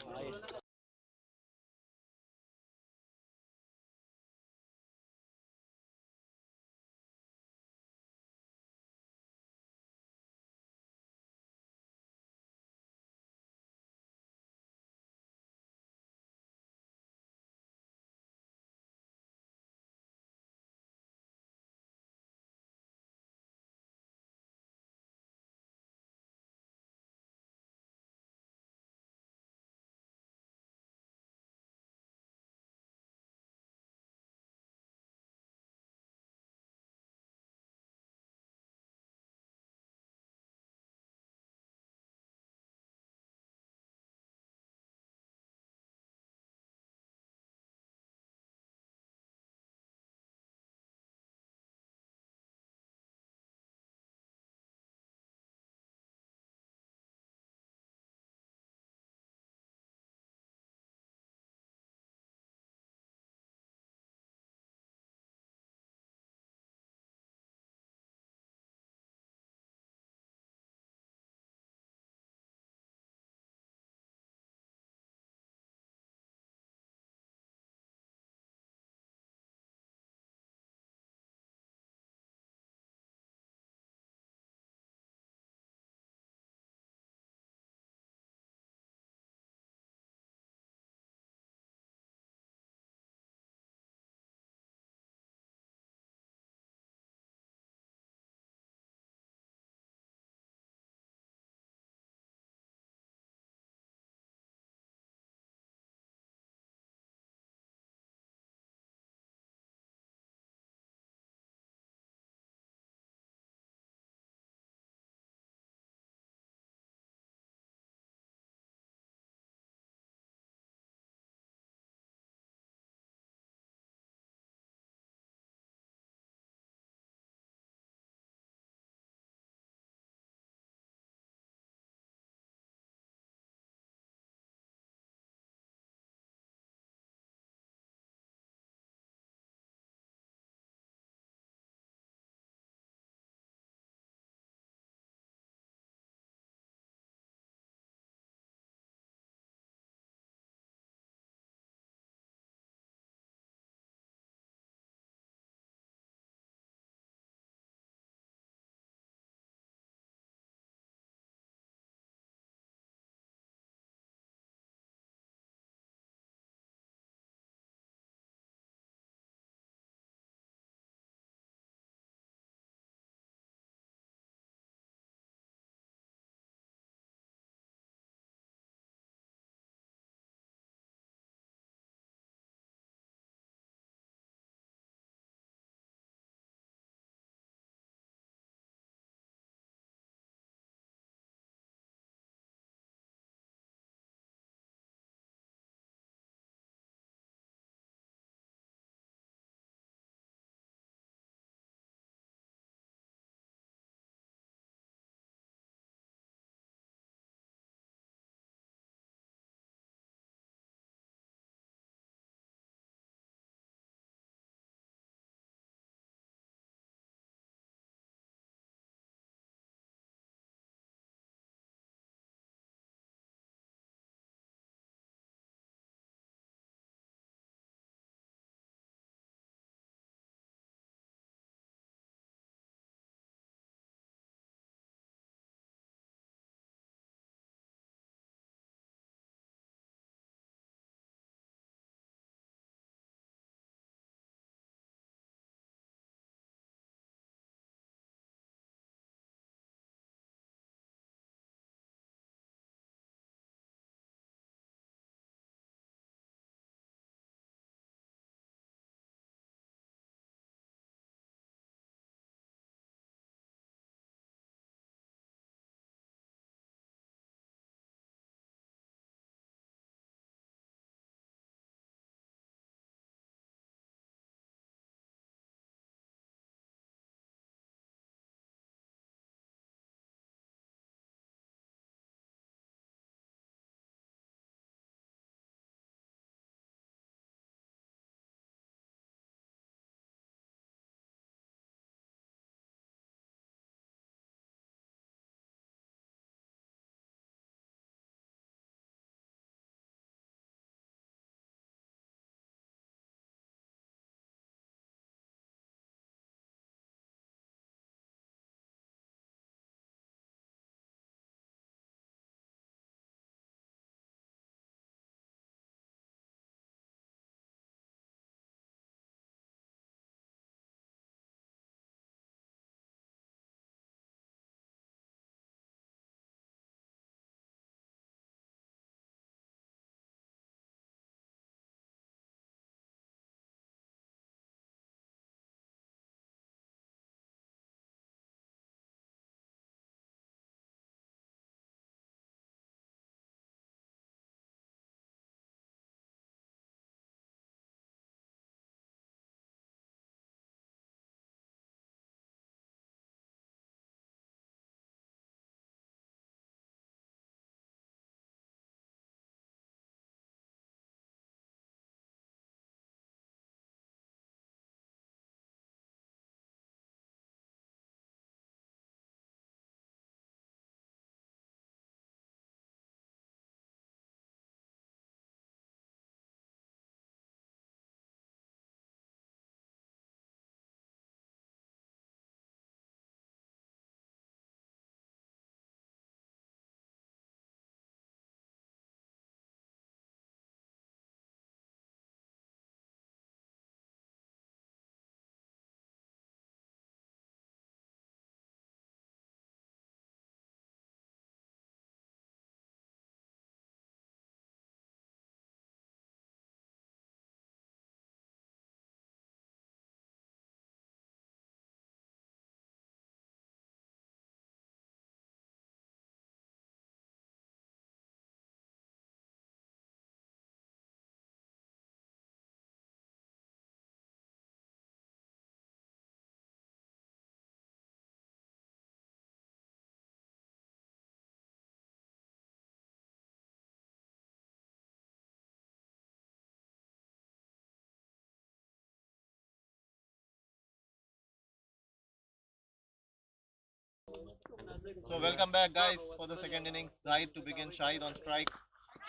So welcome back, guys, for the second innings. Zahid to begin. Shahid on strike.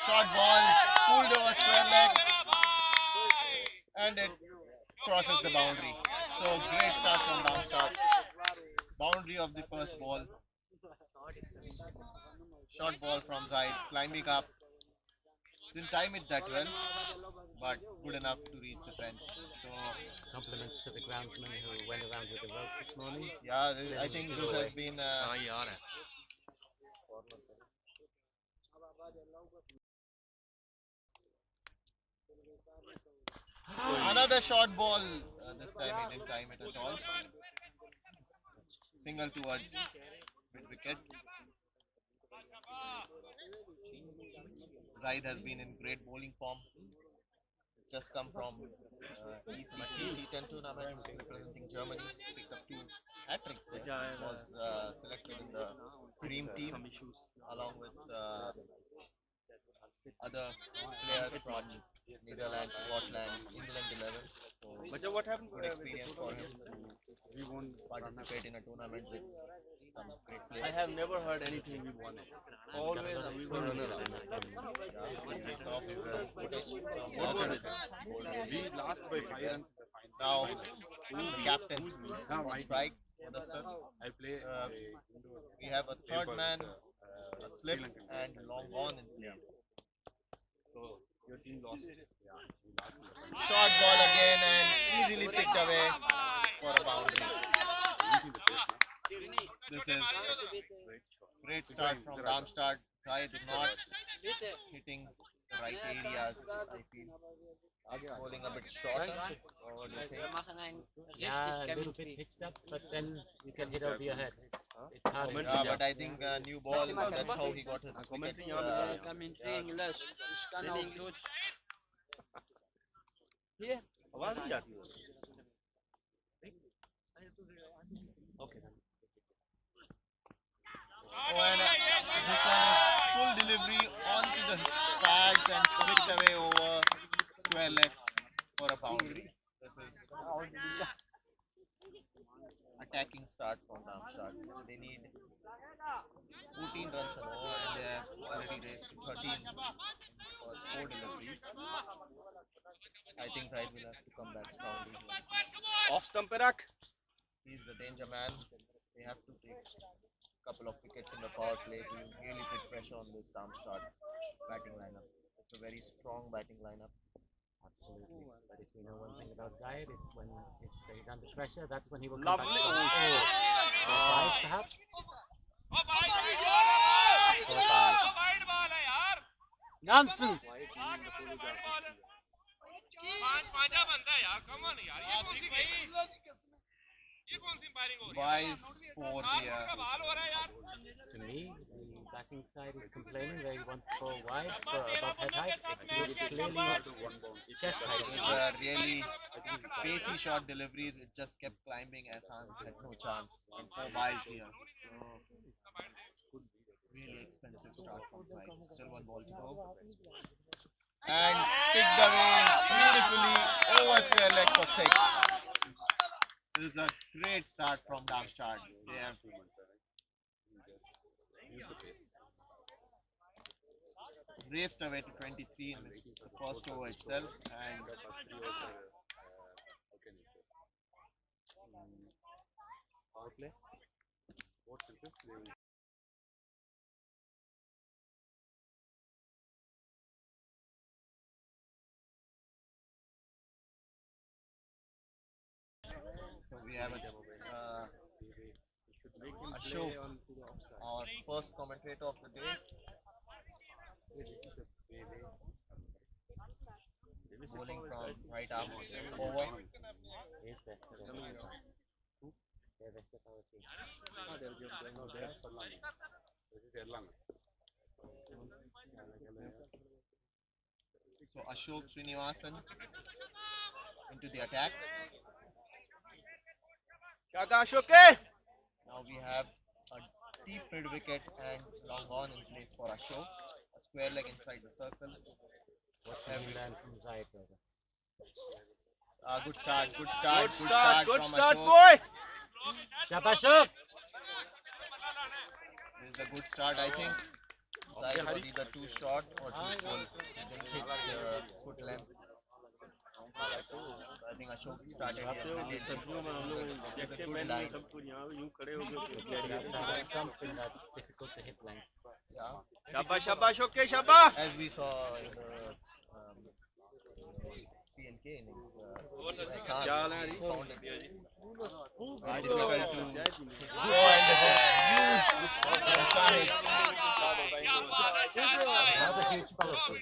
Short ball, pulled over square leg, and it crosses the boundary. So great start from down start. Boundary of the first ball. Short ball from Zahid, climbing up. Didn't time it that well, but good enough to reach the fence. So Compliments to the groundsman who went around with the rope this morning. yeah, I think this has been another short ball. This time he didn't time it at all. Single towards mid wicket. Zahid has been in great bowling form. Just come from ECC T10 tournaments representing Germany. Picked up 2 hat-tricks there. Was selected in the dream team along with other players from Netherlands, Scotland, England 11. So what happened? Good experience for him to participate in a tournament with some great players. I have never heard anything we won it. Always we were runner-up. We saw footage from What was the it? We lost by 5 runs. now the captain on strike for the sir. I play. We have a third man, a slip and long on in place. So your team lost. Short ball again and easily picked away for a boundary. This is great start from Darmstadt. Zahid not hitting the right areas, I feel. Bowling a bit shorter. Or what do you think? Yeah, a little bit picked up, but then you can hit over your head. It's hard. Yeah, but I think new ball, that's how he got his wickets. आवाज नहीं आती है Oh, and this one is full delivery onto the pads and picked away over square leg for a boundary. This is attacking start from Darmstadt. They need 14 runs an over and they have already raised to 13 in the first 4 deliveries. I think Zahid will have to come back strongly here. Off stump पे रख He's the danger man. They have to take a couple of wickets in the power play to really put pressure on this Darmstadt batting lineup. It's a very strong batting lineup. Absolutely. But if we know one thing about Zahid, it's when he's under pressure, that's when he will come Lovely. back strong. Four buys, perhaps? Four buys. Nonsense! Wise for here. To me, the batting side is complaining they want 4 wides for above head height. It's clearly chest height. It was really pacey short deliveries. It just kept climbing as Hassan had no chance. And 4 buys here. So, really expensive start from Zahid. Still 1 ball to go. And picked away beautifully over square leg for 6. This is a great start from Darmstadt. They have raced away to 23 in the first over itself, and Power play. so we have a show, our first commentator of the day. Bowling from right arm over. So Ashok Srinivasan into the attack. Now we have a deep mid wicket and long on in place for Ashok. A square leg inside the circle. What have you learned from Zahid, brother? Good start from Good start, Ashok. boy. Shabashok! is a good start, I think. Side was either too short or too full. He didn't hit foot length. So I think Ashok started here brilliantly. It is a good line. The outside stump in that difficult to hit length. Yeah. Shabash, shabash, okay, shabash. As we saw in the CLK innings, Hassan really found it very difficult to find this huge from Shahid. Another huge follow through.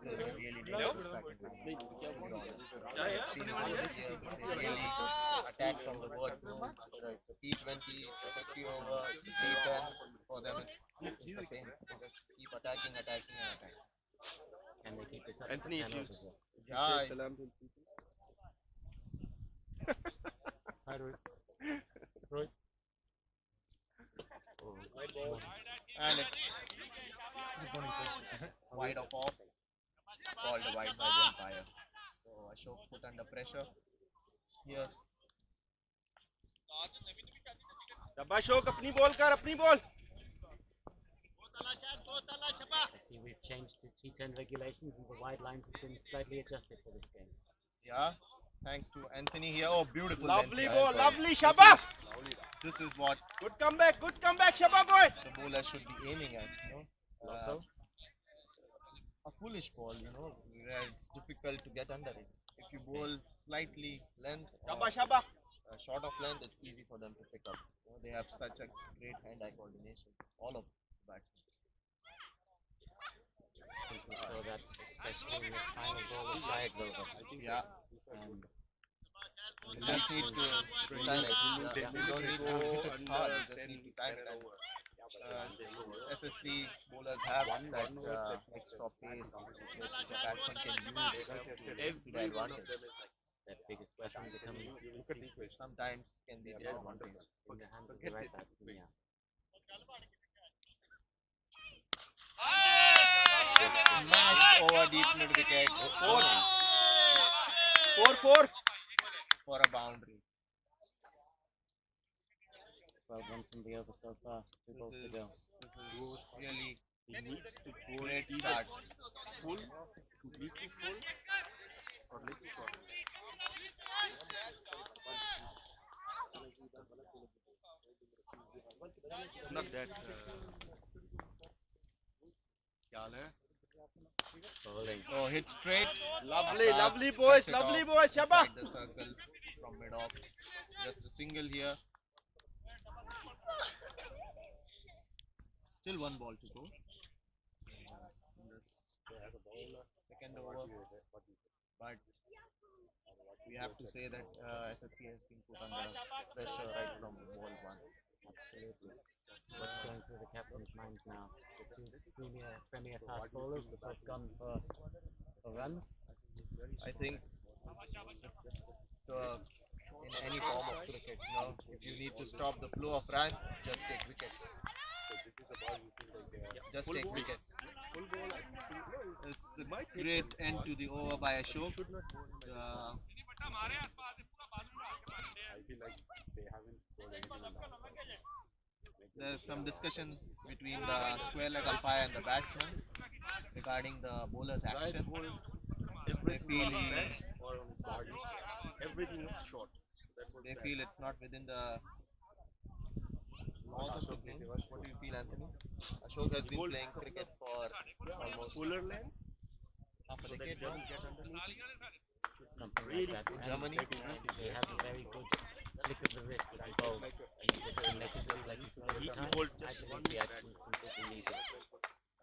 This is a really dangerous batting line, to be honest. I've seen over the years, they really attack from the word. Whether it's a T20, it's a 50 over, it's a T10. For them, it's the same. They just keep attacking, attacking, and attacking. Can they keep this up? Anthony, for 10 if you- overs here? Yeah, Hi, Rohit. Rohit. and it's wide of off, called wide by the umpire. So Ashok put under pressure here. शाबाश अशोक, अपनी ball कर, अपनी ball. I see we've changed the T10 regulations and the wide lines have been slightly adjusted for this game. Yeah, thanks to Anthony here. Oh, beautiful Lovely length ball, here. lovely, shabash. This is what Good comeback, shabash boy. the bowler should be aiming at. A foolish ball, where it's difficult to get under it. If you bowl slightly length, Shabash, shabash. short of length, it's easy for them to pick up. They have such a great hand-eye coordination. All of the batsmen. I think we saw that especially in the final ball of sides over. Yeah. And You just need to time it. Yeah. You don't need to hit it hard. You just need to time it. And SSC bowlers have that extra pace that the batsman can use to their advantage. that biggest weapon becomes Sometimes can be disadvantage. in the hands of the right batsman. Yeah. Smashed over deep mid wicket. 4-4. For a boundary. 12 runs from the over so far. Two balls to go. This is really great start. Full, completely full, or little short. It's not that. Bowling. Oh, hit straight. Lovely, Pass, lovely boys, touch it lovely off boys, shabash. inside the circle from mid off. Just a single here. Still one ball to go. In this second over. But we have to say that SSC has been put under pressure right from ball one. Absolutely. What's going through the captain's mind now? The two premier fast bowlers have both gone for runs. I think in any form of cricket, if you need to stop the flow of runs, just take wickets. Just take wickets. It's a great end to the over by Ashok. There's some discussion between the square leg umpire and the batsman regarding the bowler's action. They feel Everything is short. they feel it's not within the laws of the game. What do you feel, Anthony? Ashok has been playing cricket for almost Fuller lane. half a decade now. Something like that. And Germany. He has a very good flick of the wrist as he bowls. And this can make it look like he's really time. I believe the action is completely legal.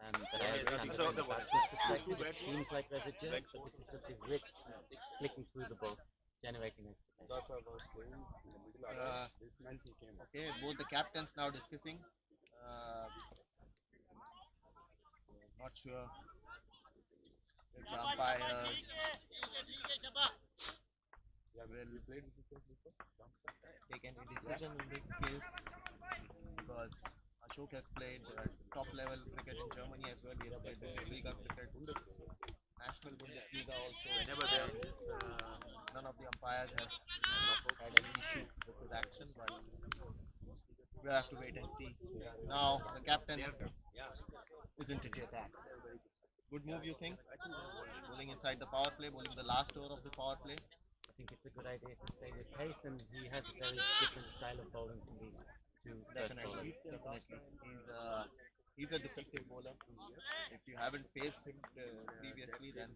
But I understand that from the batsman's perspective, it seems like there's a jerk, but this is just his wrist flicking through the ball, generating extra pace. Okay, both the captains now discussing. Not sure if the umpires will take any decision in this case, because Ashok has played top level cricket in Germany as well. He has played Bundesliga cricket, National Bundesliga also. Whenever there is None of the umpires have had any issue with his action, but we'll have to wait and see. Now the captain isn't into attack. Good move, you think? Bowling inside the power play, bowling the last over of the power play. I think it's a good idea to stay with pace, and he has a very different style of bowling from these two first bowlers. Definitely. He's a deceptive bowler. If you haven't faced him previously, then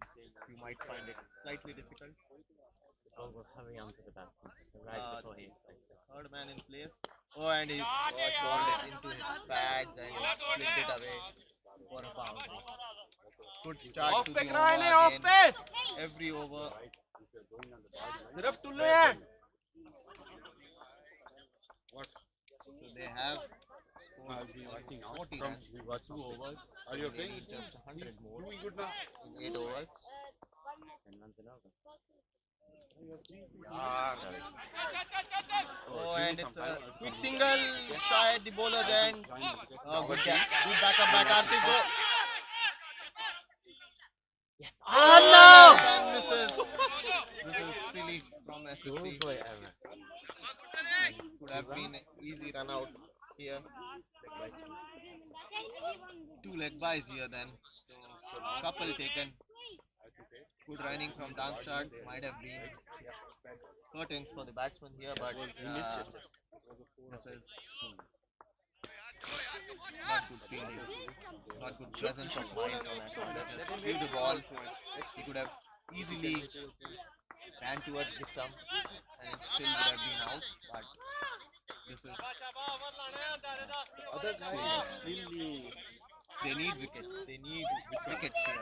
you might find it slightly difficult. The ball will hurry on to the batsman, right before he expects it. Third man in place. Oh, and he's bowled it into his pads and he's flicked it away for a boundary. Good start to the over again. Every over. So they have scored 40 runs in 2 overs. Are you okay? They need just 100 more in 8 overs. 10 runs in over. Oh, and it's a quick single shy at the bowler's end. Oh, good backup by Karthik. Go. Yes. Oh, no! And misses. This is silly from SSC. Schoolboy error. Could have been easy run out here. 2 leg byes here then. So couple taken. Good running from Darmstadt. Might have been curtains for the batsman here, but this is not good fielding, not good presence of mind from Aslan. He just threw the ball. He could have easily ran towards the stump and it still would have been out, but this is they need wickets. They need wickets here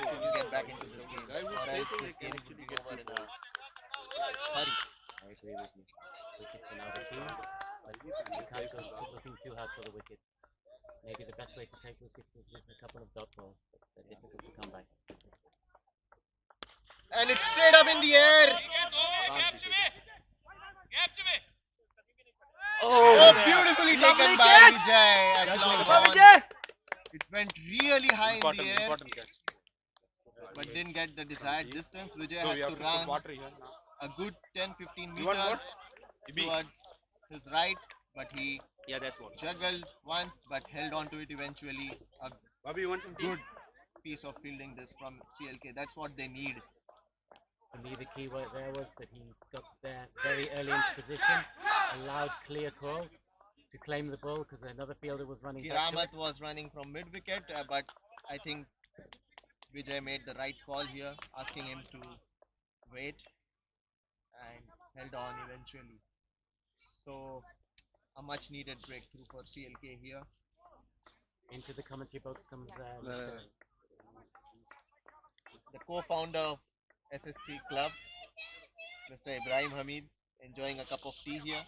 to get back into this game, or else this game would be over in a hurry. I agree with you. Wickets are now the key, but you can't go looking too hard for the wicket. Maybe the best way to take wickets is with a couple of dot balls, but they're difficult to come by. And it's straight up in the air. Oh, beautifully taken by Vijay at long on. It went really high in the air, but didn't get the desired distance. Vijay had to run a good 10-15 meters towards his right, but he juggled once but held on to it eventually. A good piece of fielding this from CLK. That's what they need. For me, the key word there was that he got there very early into position, allowed clear call to claim the ball because another fielder was running back to it. Kiramat was running from mid wicket, but I think Vijay made the right call here, asking him to wait and held on eventually. So a much needed breakthrough for CLK here. Into the commentary box comes The co-founder of SSC Club, Mr. Ibrahim Hamid, enjoying a cup of tea here.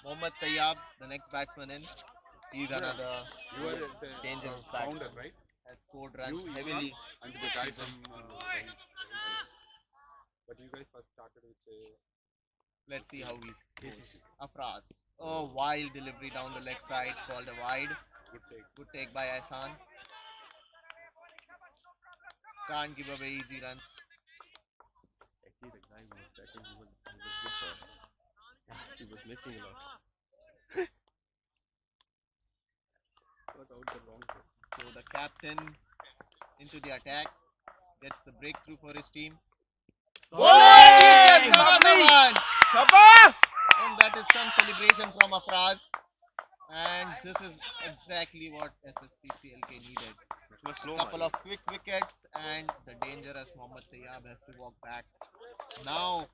Mohammad Tayyab, the next batsman in. He's another dangerous batsman. Has scored runs heavily this season. Let's see how he goes. Afraz. Oh, wild delivery down the leg side, called a wide. Good take by Ahsan. Can't give away easy runs. Actually, the guy was batting, he was good for us. He was missing a lot. Got out the wrong foot. So the captain into the attack, gets the breakthrough for his team. Oh, he gets another one! And that is some celebration from Afraz. And this is exactly what SSC CLK needed. A couple of quick wickets and the dangerous Mohammad Tayyab has to walk back. Now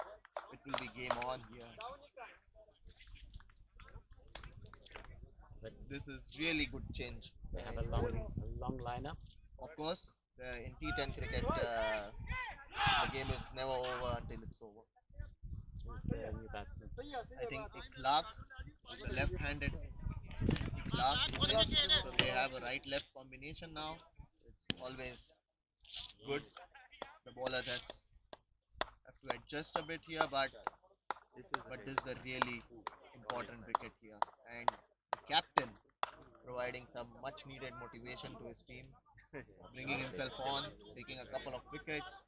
it will be game on here. But this is really good change. They have a long lineup. Of course, in T10 cricket, the game is never over until it's over. Who's the new batsman? I think Clark, the left-handed Clark is in, so they have a right-left combination now. It's always good. The bowler have to adjust a bit here, but this is a really important wicket here. And the captain providing some much-needed motivation to his team, bringing himself on, taking a couple of wickets,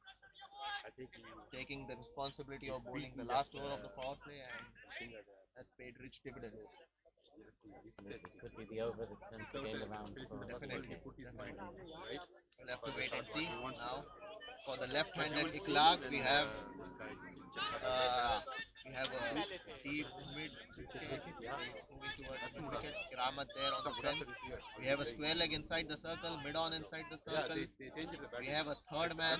taking the responsibility of bowling the last over of the power play, and has paid paid rich dividends. It could be the over that turns the game around. Definitely. We'll have to wait and see now. For the left-handed Iklaq, we have a deep mid wicket. He's moving towards mid wicket. Kiramat there on the fence. We have a square leg inside the circle, mid on inside the circle. We have a third man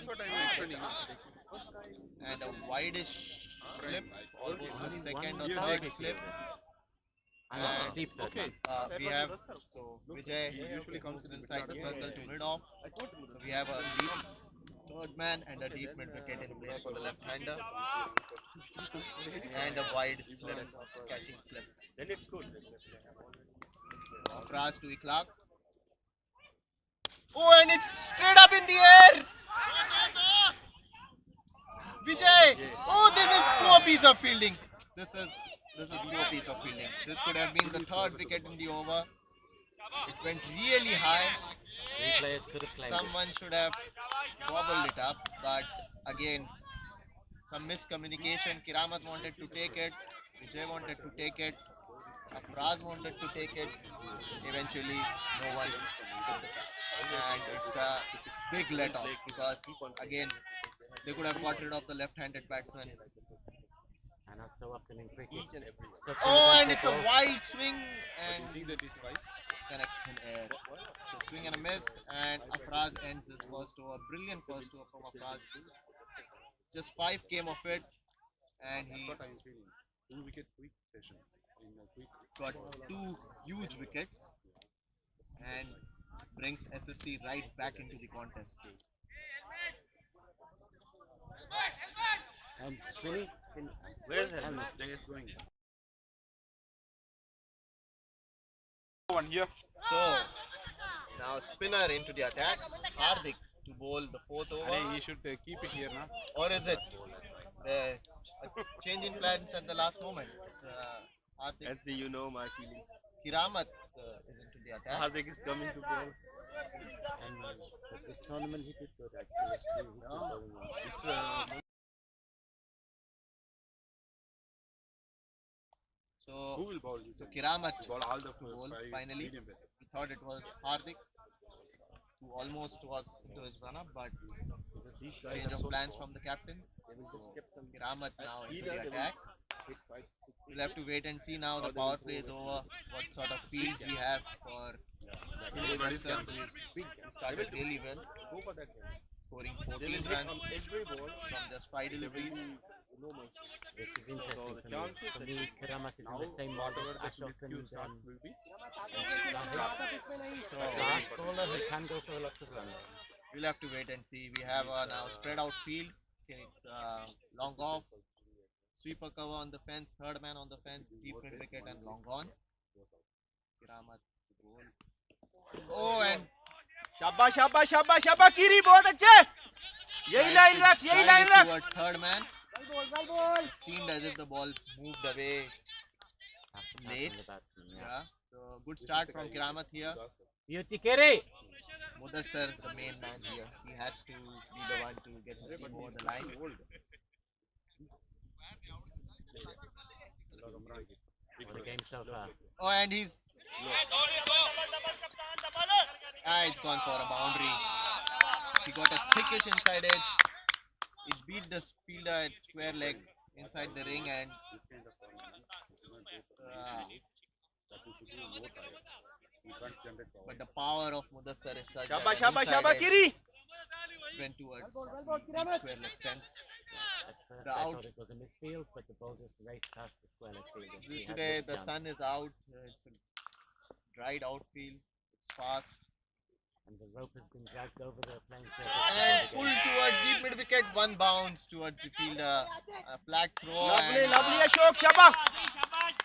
and a wideish slip, almost a second or third slip. And we have Vijay usually comes inside the circle to mid off. So we have a deep third man and a deep mid wicket in place for the left-hander, and a wide slip, catching slip. Then it's good. Afraz to Iklaq. Oh, and it's straight up in the air. Vijay. Oh, this is poor piece of fielding. This is poor piece of fielding. This could have been the third wicket in the over. It went really high. Three players could have claimed Someone should have gobbled it up, but again, some miscommunication. Kiramat wanted to take it, Vijay wanted to take it, Afraz wanted to take it. Eventually, no one took the catch, and it's a big let off because again, they could have got rid of the left-handed batsman. And also often in cricket. Oh, and it's a wild swing and connects in air. So swing and a miss, and Afraz ends his first over. Brilliant first over from Afraz. Just 5 came of it, and he got 2 huge wickets and brings SSC right back into the contest. Srini, Where is it? Going. One here. So now spinner into the attack. Hardik to bowl the 4th over. He should keep it here now. Or is it the change in plans at the last moment? Hardik. As you know my feelings. Kiramat is into the attack. Hardik is coming to bowl. and but this tournament he did good actually. It's So, who will bowl? so Kiramat Bowl all the bowl five finally. medium bowlers. We thought it was Hardik, who almost was into his run-up, but These guys change are of so plans strong. from the captain. They will just keep them. Kiramat now into Either the they will attack. hit five, six, We'll have to wait and see now. The they power will play is go over. What sort of fields we have for Everybody's Mudassar, gambling. who started really well, Go for that game. scoring They 14 will hit runs on every ball. from just 5 There will deliveries. be no mercy. This is interesting the for me. chances For that me, Karamat is in the same mode whatever as the Ashok and miscue starts will be So fast bowler who can go for lots of runs. we'll have to wait and see. We have a now spread out field. Okay, long off, sweeper cover on the fence, third man on the fence, deep mid wicket and long on. Kiramat goal. Oh, and शाबाश शाबाश शाबाश शाबाश कीरी बहुत अच्छे यही line रख यही लाइन रख towards third man. It seemed as if the ball moved away late. Yeah. So good start from Kiramat here. Beauty Kiri! Mudassar, the main man here. He has to be the one to get his team over the line. What a game so far. Oh, and he's. It's gone for a boundary. He got a thickish inside edge. It beat the fielder at square leg inside the ring, and but the power of Mudassar is such that शाबाश an शाबाश inside शाबाश edge कीरी went towards the square leg fence. At first The I out- thought it was a misfield, but the ball just raced past the square leg field. and he had Today no the chance. sun is out. It's a dried outfield. It's fast. And the rope has been dragged over the playing surface. And before the pulled game. towards deep mid wicket, one bounce towards the fielder, a flag throw, lovely and lovely Ashok शाबाश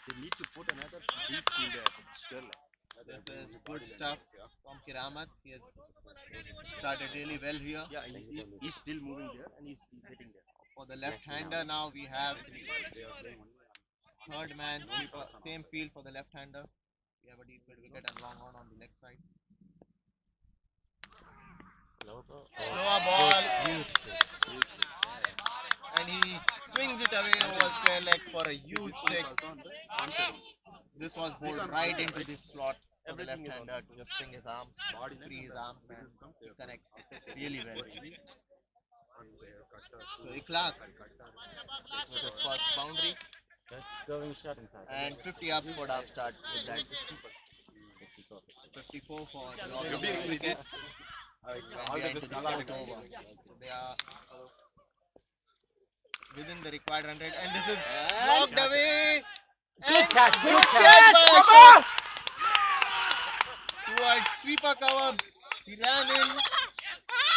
they need to put another deep fielder at square leg. this is good stuff from Kiramat. He has started really well here. Yeah, he's still moving there and he's hitting there. For the left-hander now we have third man, sweeper, same field for the left-hander. We have a deep mid wicket and long on the leg side. Slower ball. Slower ball. Beautiful. and he swings it away over square leg for a huge six. This was bowled right into this slot for the left-hander to just swing his arms, free his arms, and he connects really well. So Ikhlaq with his first boundary Good scoring shot, in fact. and 50 up for Darmstadt with that. 54 for the loss of 2 wickets when we are into the fourth over. So they are within the required run rate, and this is slogged away. Good catch, good Good catch. catch by Ashok towards sweeper cover. He ran in,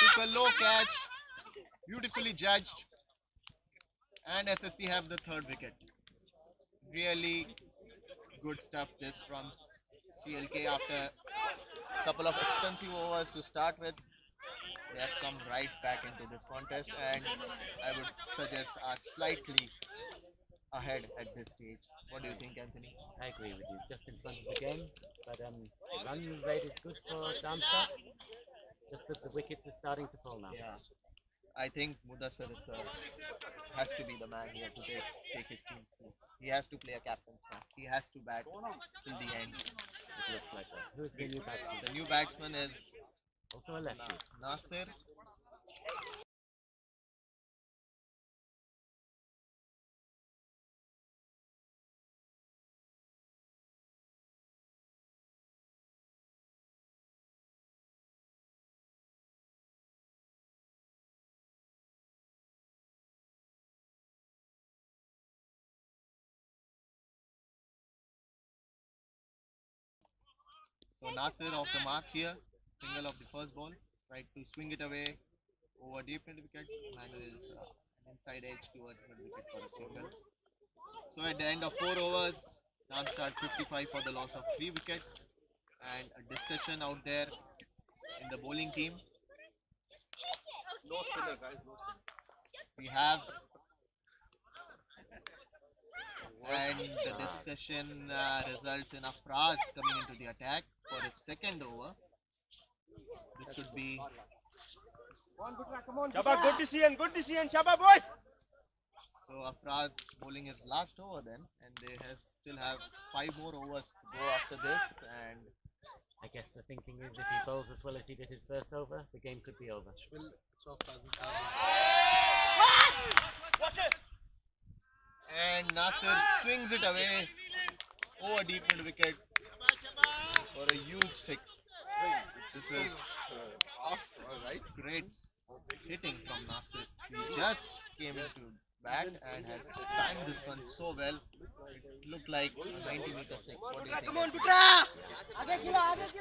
took a low catch, beautifully judged, and SSC have the third wicket. Really good stuff this from CLK after a couple of expensive overs to start with. They have come right back into this contest, and I would suggest are slightly ahead at this stage. What do you think, Anthony? I agree with you. Just in front of the game, but run rate is good for Darmstadt. Just that the wickets are starting to fall now. Yeah, I think Mudassar has to be the man here to take his team through. He has to play a captain's match. He has to bat till the end. It looks like that. Who's the new batsman? The new batsman is Also a lefty. Nasir. So Nasir off the mark here. Single of the first ball. Tried to swing it away over deep mid wicket. Manu is an inside edge towards mid wicket for a single. So at the end of 4 overs, Darmstadt 55 for the loss of 3 wickets. And a discussion out there in the bowling team. No spinner, guys. No spinner. We have, and the discussion results in Afraz coming into the attack for his second over. This could be. Shaba, good decision, Shaba boys. So Afraz bowling his last over then, and they still have 5 more overs to go after this. And I guess the thinking is if he bowls as well as he did his first over, the game could be over. And Nasir swings it away over deep mid wicket for a huge 6. This is great hitting from Nasir. He just came into bat and has timed this one so well. It looked like a 90-meter 6. What do you think?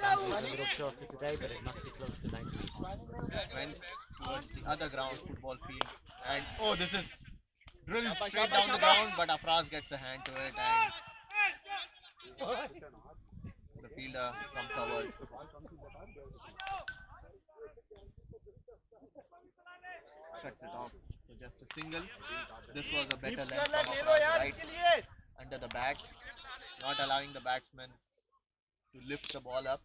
Boundary is a little shorter today, but it must be close to 90 meters. Went towards the other ground football field, and oh, this is drilled straight down the ground, but Afraz gets a hand to it, and the fielder from covers. Cuts it off. So just a single. This was a better length from Afraz right under the bat, not allowing the batsman to lift the ball up.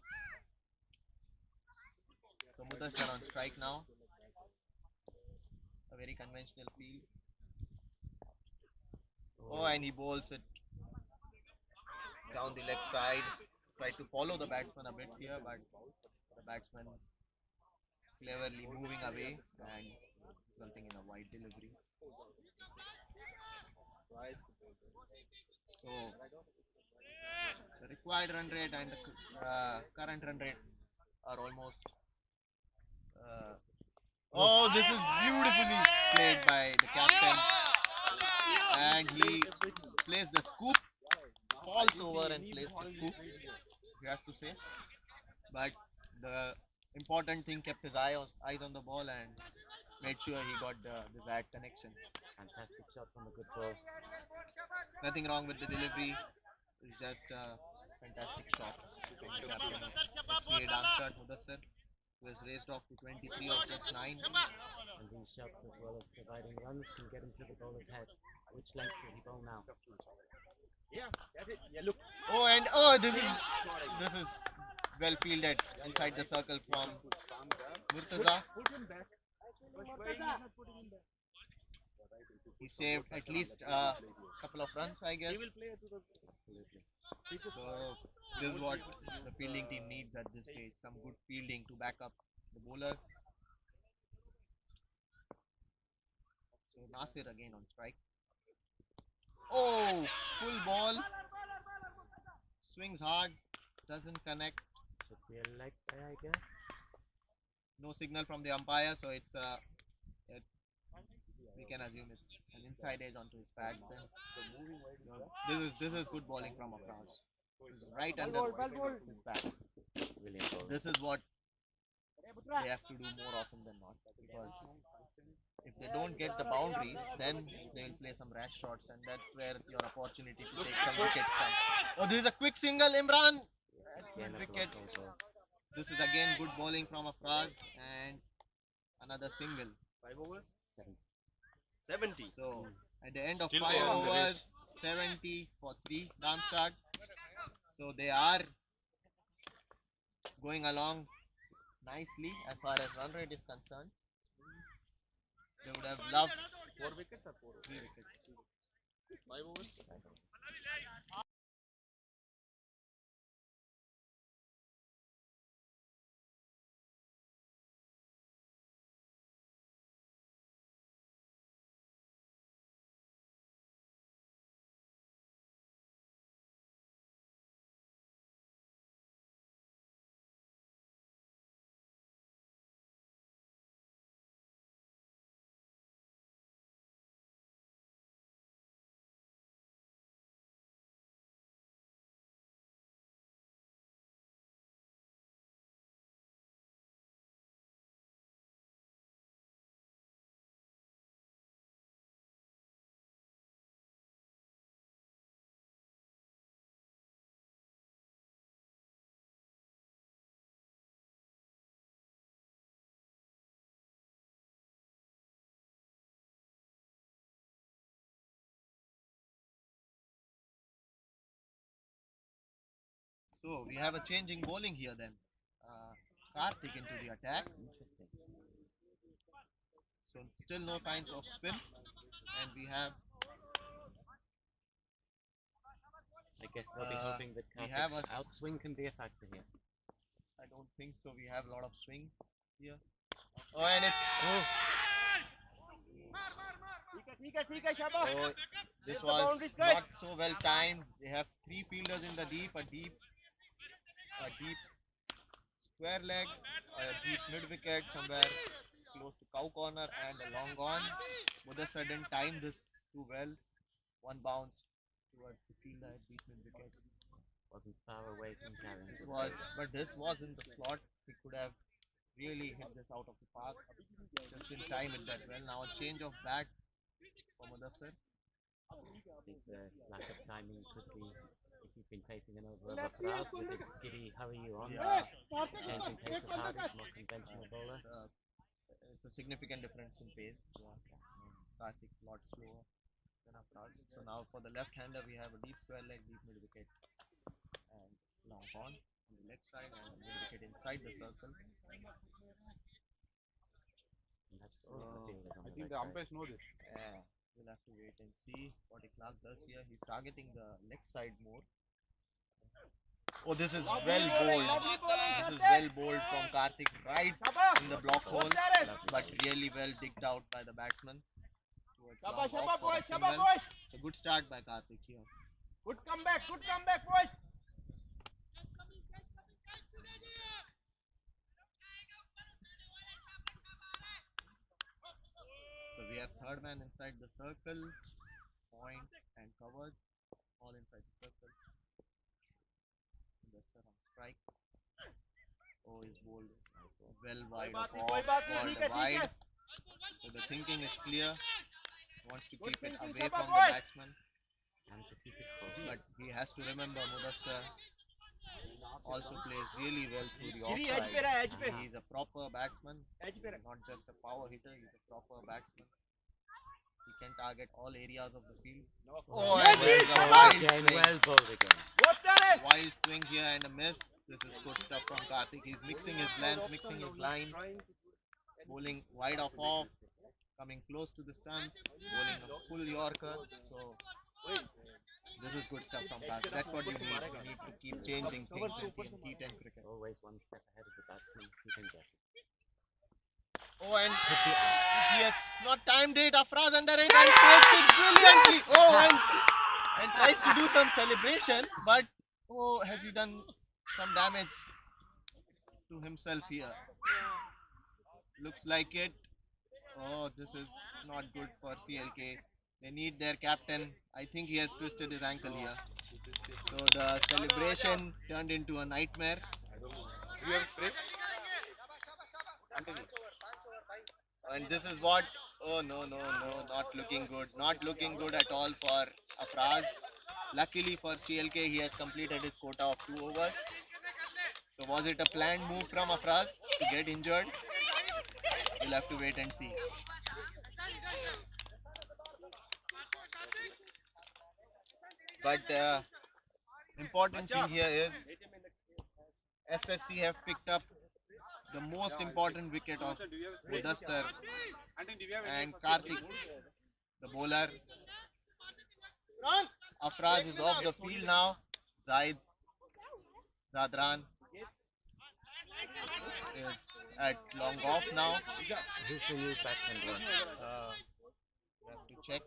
So Mudassar on strike now. A very conventional field. Oh, and he bowls it down the leg side. Tried to follow the batsman a bit here, but the batsman cleverly moving away and resulting in a wide delivery. So the required run rate and the current run rate are almost. Oh, this is beautifully played by the captain, and he plays the scoop, falls over and plays the scoop, you have to say. But the important thing, kept his eyes on the ball and made sure he got the desired connection. Fantastic shot from a good ball. Nothing wrong with the delivery. It's just a fantastic shot from the captain of FCA Darmstadt, Mudassar, who has raced off to 23 of just 9. And these shots, as well as providing runs, can get him to the bowler's head. Which length will he bowl now? Yeah, that's it. Yeah, look. Oh, and this is well fielded inside the circle from Murtaza. Put him back. Why he's not putting him back? he saved at least a couple of runs, I guess. So this is what the fielding team needs at this stage. Some good fielding to back up the bowlers. So Nasir again on strike. Oh, full ball. Swings hard. Doesn't connect. Should be a leg play, I guess. No signal from the umpire, so it's we can assume it's an inside edge onto his pad. Then so this is good bowling from across. Right under his pad. Brilliant bowling. This is what they have to do more often than not, because if they don't get the boundaries, then they will play some rash shots, and that's where your opportunity to take some wickets comes. Oh, this is a quick single, Imran. Again, a Wicket. block over. This is again good bowling from Afraz, and another single. 5 overs? Seven. 70. So at the end of Still 5 they are in the overs, race. 70 for 3 Darmstadt. So they are going along nicely as far as run rate is concerned. They would have loved 4 wickets or 4 3 wickets. 5 overs? So we have a change in bowling here then. Karthik into the attack. Interesting. So still no signs of spin, and we have I guess they'll be hoping that we have Karthik's a- outswing can be a factor here. I don't think so. We have a lot of swing here. Oh, and it's ठीक है शाबाश oh, this was not so well timed. They have 3 fielders in the deep, a deep square leg, a deep mid wicket somewhere close to cow corner, and a long on. Mudassar didn't time this too well. One bounce towards the fielder at deep mid wicket. Wasn't far away from carrying. This was in the slot. He could have really hit this out of the park. Just didn't time it that well. Now a change of bat for Mudassar. I think the lack of timing could be, if you've been facing an over of Afraz with his giddy hurry you on, Yeah. changing pace of Hardy, more conventional bowler. It's a significant difference in pace. Yeah. Karthik a lot slower than Afraz. So now for the left-hander we have a deep square leg, deep mid wicket, and long on the leg side, and a mid wicket inside the circle. And that's all the fielders on I the think right the side. umpires know this. Yeah. We'll have to wait and see what Clark does here. He's targeting the leg side more. Oh, this is well bowled. This is well bowled from Karthik, right in the block hole, but really well digged out by the batsman. Towards long off for a single. It's a good start by Karthik here. Good comeback boys. So we have third man inside the circle, point and covers, all inside the circle. Mudassar on strike. Oh, he's bowled well wide of off, balled wide. So the thinking is clear. He wants to keep it away from the batsman, And to keep it full. but he has to remember Mudassar also plays really well through the Giri edge offside. पे रहा, edge पे. He's a proper batsman, Edge पे रहा. not just a power hitter. He's a proper batsman. He can target all areas of the field. Oh, and there's a wild Again, swing. well bowled again. बहुत प्यारे. Wild swing here and a miss. This is good stuff from Karthik. He's mixing his length, mixing his line, bowling wide off. coming close to the stumps, bowling a full Yorker. So this is good stuff from Karthik. That's what you need. You need to keep changing things in T10 cricket. Always one step ahead of the batsman. He can get it. Oh, and he has not timed it. Afraz under it and takes it brilliantly. Oh, and tries to do some celebration, but oh, has he done some damage to himself here? Looks like it. Oh, this is not good for CLK. They need their captain. I think he has twisted his ankle here. So the celebration turned into a nightmare. You have spray? And this is what, oh no, not looking good. Not looking good at all for Afraz. Luckily for CLK, he has completed his quota of 2 overs. So was it a planned move from Afraz to get injured? We'll have to wait and see. But important thing here is SSC have picked up the most important wicket of Mudassar and Karthik, the bowler. Afraz is off the field now. Zadran is at long off now. Who's the new batsman doing? We have to check.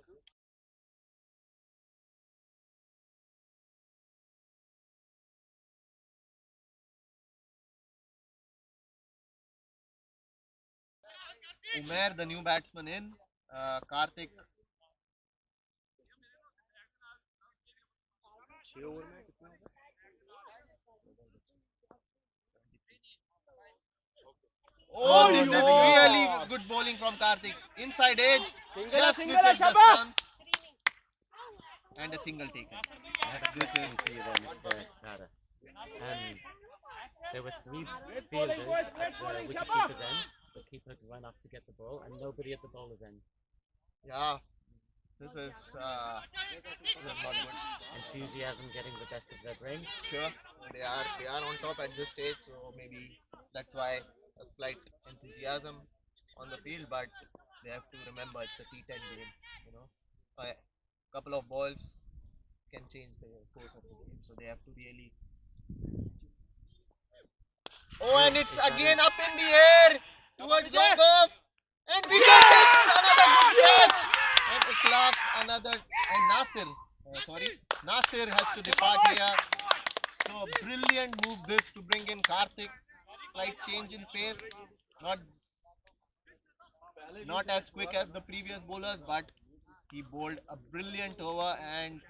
Umair, the new batsman in. Karthik. Oh, this is really good bowling from Karthik. Inside edge, just misses the stumps. And a single taken. This is Mr. Nada. And there were 3 fielders at the wicketkeeper's end. The keeper had to run up to get the ball, and nobody at the bowler's end. Yeah, this is not good. Enthusiasm getting the best of their brains. Sure, they are on top at this stage, so maybe that's why a slight enthusiasm on the field. But they have to remember it's a T10 game. You know, a couple of balls can change the course of the game, so they have to really. Oh, and it's again up in the air towards long off, and wicket takes another good catch. And Ikhlaq another, and Nasir has to depart here. So a brilliant move this to bring in Karthik. Slight change in pace, not as quick as the previous bowlers, but he bowled a brilliant over and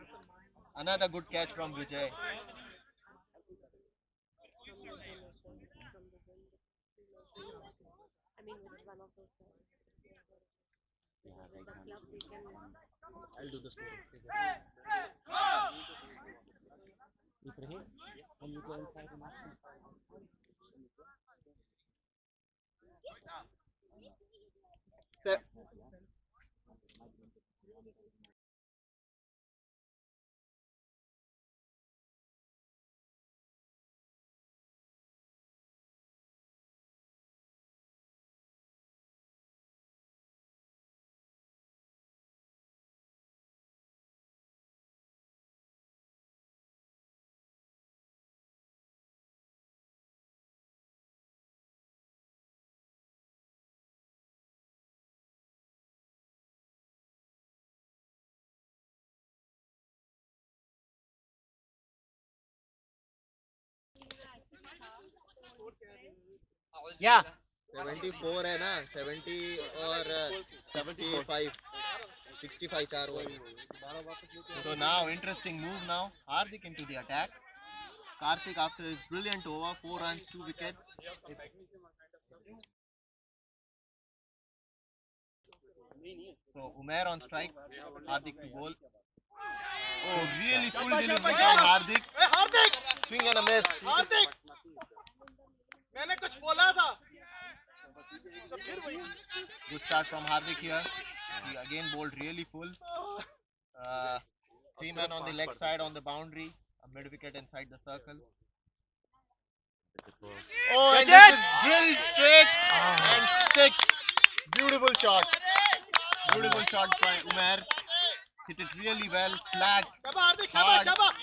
another good catch from Vijay. I'll do the scoring. Ibrahim, can you go inside the match? Yeah. 74 है ना 70 और 75 65 4 over. So now interesting move now. Hardik into the attack. Karthik after his brilliant over, 4 runs, 2 wickets. So Umair on strike, Hardik to bowl. Oh, really full delivery from Hardik. Swing and a miss. मैंने कुछ बोला था Good start from Hardik here. He again bowled really full. 3 men on the leg side on the boundary. A mid wicket inside the circle. Oh, and this is drilled straight and 6. Beautiful shot. Beautiful shot by Umair. Hit it really well, flat, Hardik, hard. But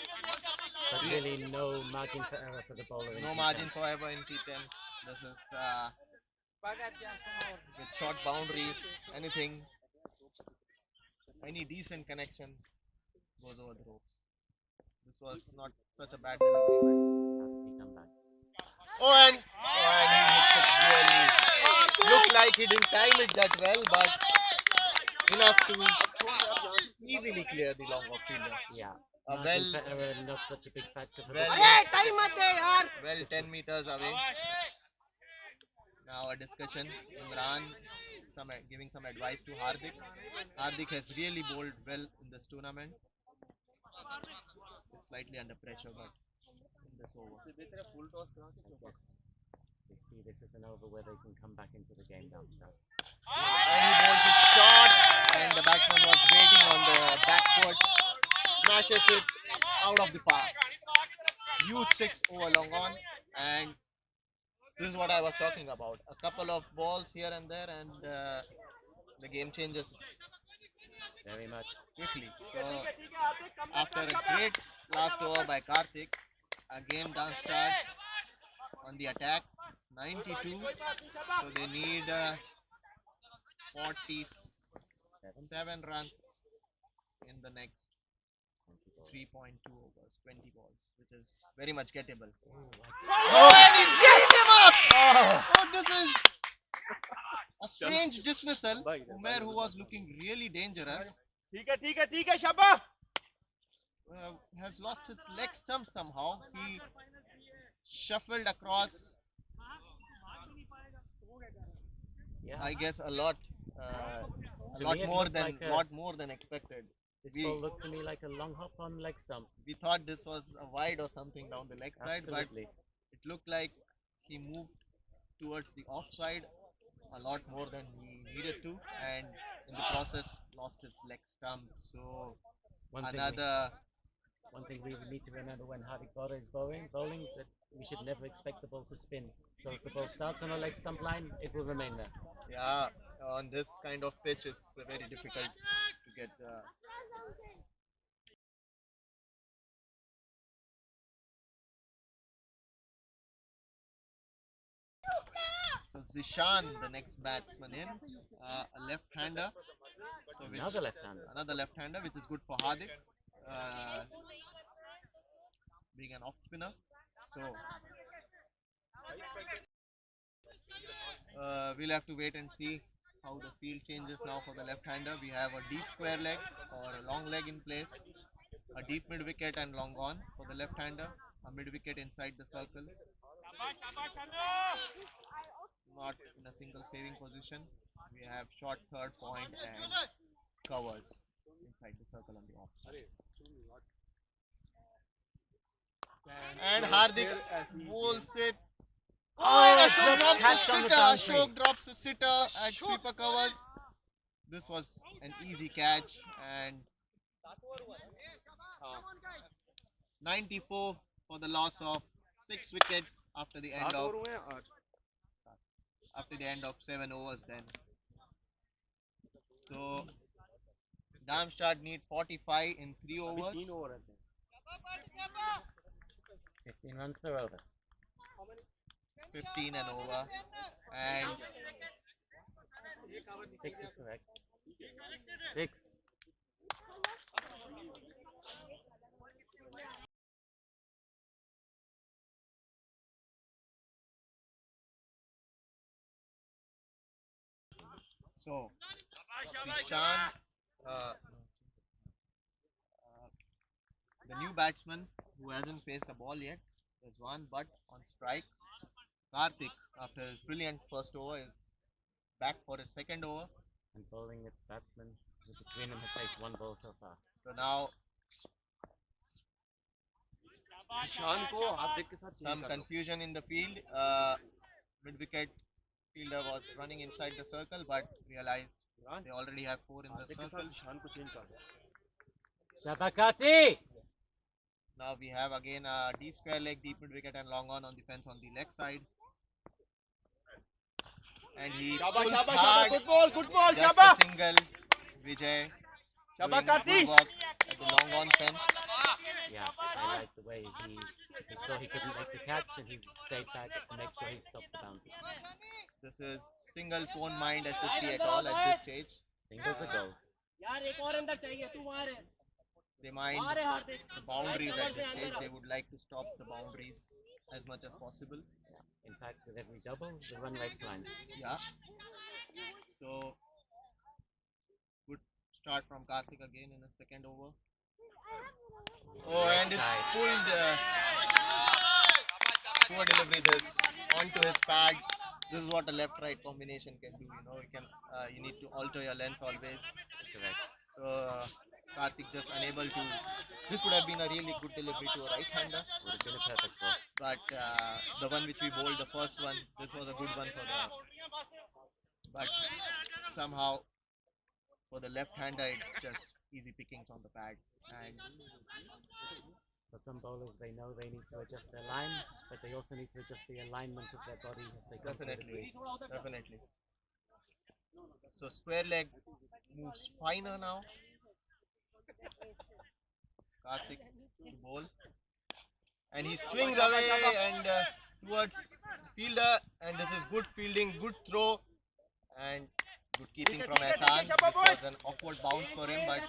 really no margin for error for the bowler. in No T10. margin for error in T10. This is with short boundaries, anything, any decent connection goes over the ropes. This was not such a bad delivery. How did he come back? And he hits it really. Looked like he didn't time it that well, but enough to easily clear the long off fielder. Yeah. A Margin well, for error not such a big factor for well, the well 10 meters away. Now a discussion. Imran giving some advice to Hardik. Hardik has really bowled well in this tournament. It's slightly under pressure, but in this over. I guess they see this as an over where they can come back into the game down south. And he bowls it short, and the batsman was waiting on the back foot, smashes it out of the park. Huge 6 over long on, and this is what I was talking about. A couple of balls here and there, and the game changes Very much. quickly. So after a great last over by Karthik, again down start on the attack, 92. So they need 47 runs in the next 3.2 overs, 20 balls, which is very much gettable. And he's getting him up! Oh, this is a strange dismissal. Umair, who was looking really dangerous, ठीक है शाबाश has lost his leg stump somehow. He shuffled across, Yeah. I guess, a lot To me it looked like a- more than expected. This We- ball looked to me like a long hop on leg stump. We thought this was a wide or something down the leg side, but Absolutely. it looked like he moved towards the offside a lot more than he needed to, and in the process lost his leg stump. So One thing we need to remember when Hardik Bowler is bowling that we should never expect the ball to spin. So if the ball starts on a leg stump line, it will remain there. yeah, on this kind of pitch, it's very difficult to get. So Zishan, the next batsman in, a left-hander. So Another left-hander. Another left-hander, which is good for Hardik, being an off-spinner. So we'll have to wait and see how the field changes now for the left-hander. We have a deep square leg or a long leg in place, a deep mid-wicket and long on for the left-hander, a mid-wicket inside the circle. Not in a single saving position. We have short third point and covers inside the circle on the off side. And Hardik bowls it. Oh, and Ashok drops his sitter. Ashok drops his sitter at sweeper covers. This was an easy catch, and 94 for the loss of 6 wickets after the end of 7 overs then. So Darmstadt need 45 in 3 overs. 15 runs per over. 15 and over. And 6 is correct. 6. so Zishan, the new batsman who hasn't faced a ball yet, is one, but on strike. Karthik, after his brilliant first over, is back for his second over. And bowling its batsman, between them have faced one ball so far. So now some confusion in the field. Mid-wicket fielder was running inside the circle, but realized they already have 4 in the circle. Sabakati! Now we have again a deep square leg, deep mid-wicket and long on the fence on the leg side. And he pulls hard, good ball just शाबाश a single. Vijay Shabba doing Karthi. good work at the long on fence. Yeah, I like the way he saw he couldn't make the catch and he stayed back to make sure he stopped the boundary. This is singles won't mind SSC at all at this stage. Singles a goal. They mind the boundaries at this stage. They would like to stop the boundaries as much as possible. In fact, with every double, the run rate climbs. Yeah. So good start from Karthik again in the second over. Oh, Right and it's side. pulled. Poor delivery this onto his pads. This is what a left-right combination can do. You need to alter your length always. Correct. So Karthik just unable to. This would have been a really good delivery to a right-hander. Would have been a perfect ball. But the one which we bowled, the first one, this was a good one for the. But somehow for the left-hander, it's just easy pickings on the pads. And For some bowlers, they know they need to adjust their line, but they also need to adjust the alignment of their body as they come to the crease. definitely. So square leg moves finer now. Karthik to bowl. And he swings away and towards fielder, and this is good fielding, good throw, and good keeping from Ehsan. This was an awkward bounce for him, but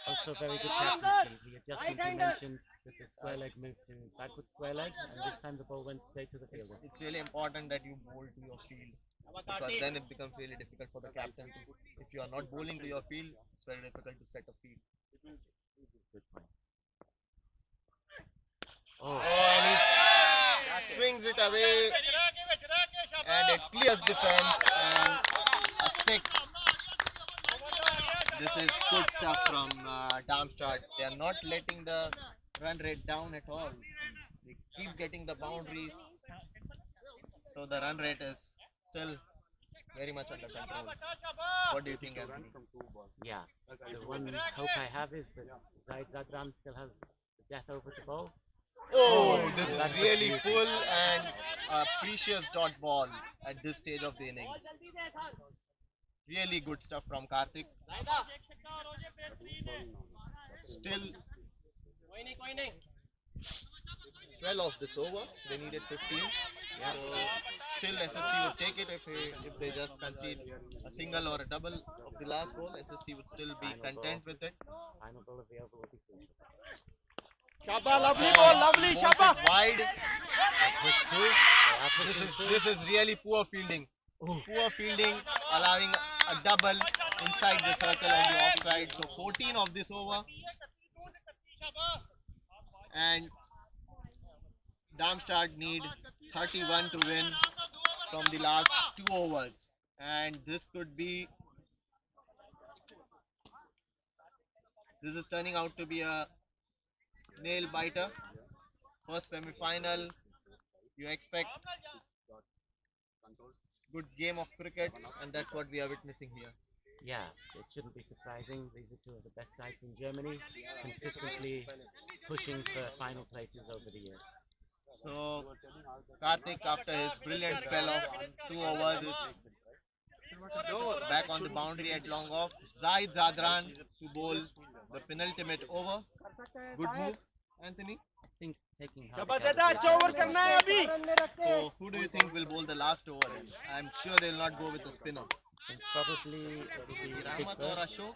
Also very good captaincy. The adjustment you mentioned with the square leg moved to backward square leg, and this time the ball went straight to the fielder. it's really important that you bowl to your field, because then it becomes really difficult for the captain to. If you are not bowling to your field, it's very difficult to set a field. Good point. Oh, and he swings it away, and it clears defense, and a 6. This is good stuff from Darmstadt. They are not letting the run rate down at all. They keep getting the boundaries, so the run rate is still very much under control. What do you think, Anthony? Yeah. The one hope I have is that Zaid Zadran still has the death over the ball. Oh, this is That's a really beauty. full and a precious dot ball at this stage of the innings. Really good stuff from Karthik. Still 12 of this over. They needed 15. Yeah. So still SSC would take it if they just concede a single or a double of the last ball. SSC would still be content with it. Final ball of the over will be crucial. Shabba, lovely ball, lovely, Bowls Shabba. it wide. Push through. They are pushing through. This is really poor fielding. Ooh. Poor fielding, allowing a double inside the circle on the offside. So 14 of this over. And Darmstadt need 31 to win from the last 2 overs. And this is turning out to be a nail biter. First semi-final, you expect good game of cricket, and that's what we are witnessing here. Yeah, it shouldn't be surprising. These are two of the best sides in Germany, consistently pushing for final places over the years. So Karthik, after his brilliant spell of 2 overs, is back on the boundary at long off. Zaid Zadran to bowl the penultimate over. Good move, Anthony. I think taking Shabba Hardik out dada, of अच्छा over करना है अभी. So who do you think will bowl the last over then? I'm sure they'll not go with a spinner. and probably it will be Big Rahmat or Bird. Ashok?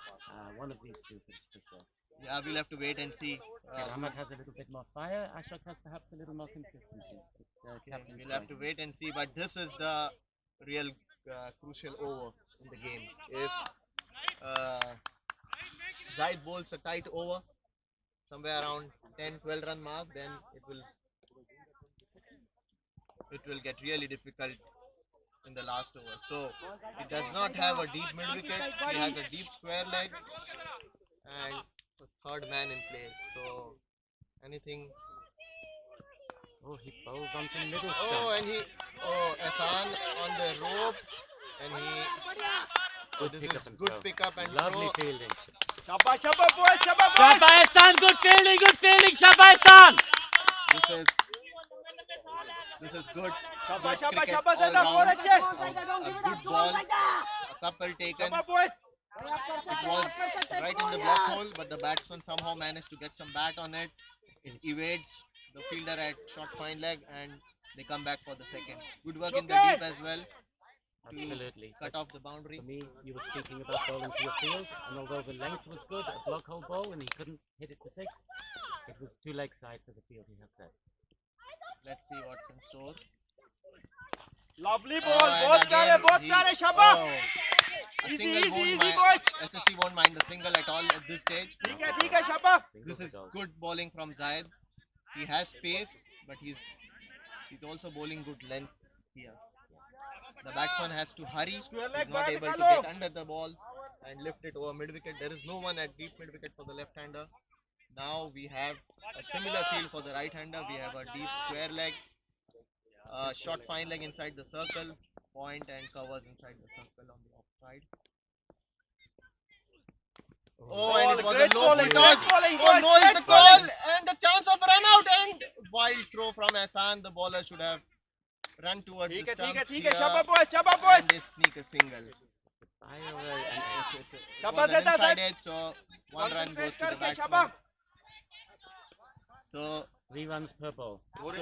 One of these two for sure. Yeah, we'll have to wait and see. Rahmat has a little bit more fire. Ashok has perhaps a little more consistency. It's, captain's We'll have to choice. wait and see, but this is the real crucial over in the game. If Zaid bowls a tight over, somewhere around 10-12 run mark, then it will get really difficult in the last over. So it does not have a deep mid wicket. He has a deep square leg and a third man in place. So anything. Oh, he bowls onto middle Oh, stump. and Ehsan on the rope, and Good this pick is up and good throw. pick up and Lovely throw. fielding. Shabba, Shabba boys, Shabba boys. Shabba Ehsan, good fielding, Shabba Ehsan. This is good. Shabba, Good Shabba, cricket Shabba all dada, round. ball अच्छे. A good ball, a couple taken. Shabba boys. It was right in the block hole, but the batsman somehow managed to get some bat on it. It evades the fielder at short fine leg, and they come back for the second. Good work in the deep as well. Absolutely. Cut off the boundary. For me, you were speaking about bowling to your field, and although the length was good, a block hole ball, and he couldn't hit it to six, it was two leg side for the field, he has said. Let's see what's in store. Lovely ball, both प्यारे शाबाश. A Easy, single easy, won't easy, mind. boys. SSC won't mind the single at all at this stage. ठीक है शाबाश. This is good bowling from Zayed. He has pace, but he's also bowling good length here. The batsman has to hurry. He's not able to get under the ball and lift it over mid wicket. There is no one at deep mid wicket for the left hander. Now we have a similar field for the right hander. We have a deep square leg, short fine leg inside the circle, point and covers inside the circle on the offside. Oh, and it was a low full toss. Oh no, is the call and a chance of run out and wild throw from Ahsan. The bowler should have run towards the stump here and they sneak a single. It was an inside edge, so one run goes to the batsman. So 3 runs per ball. Four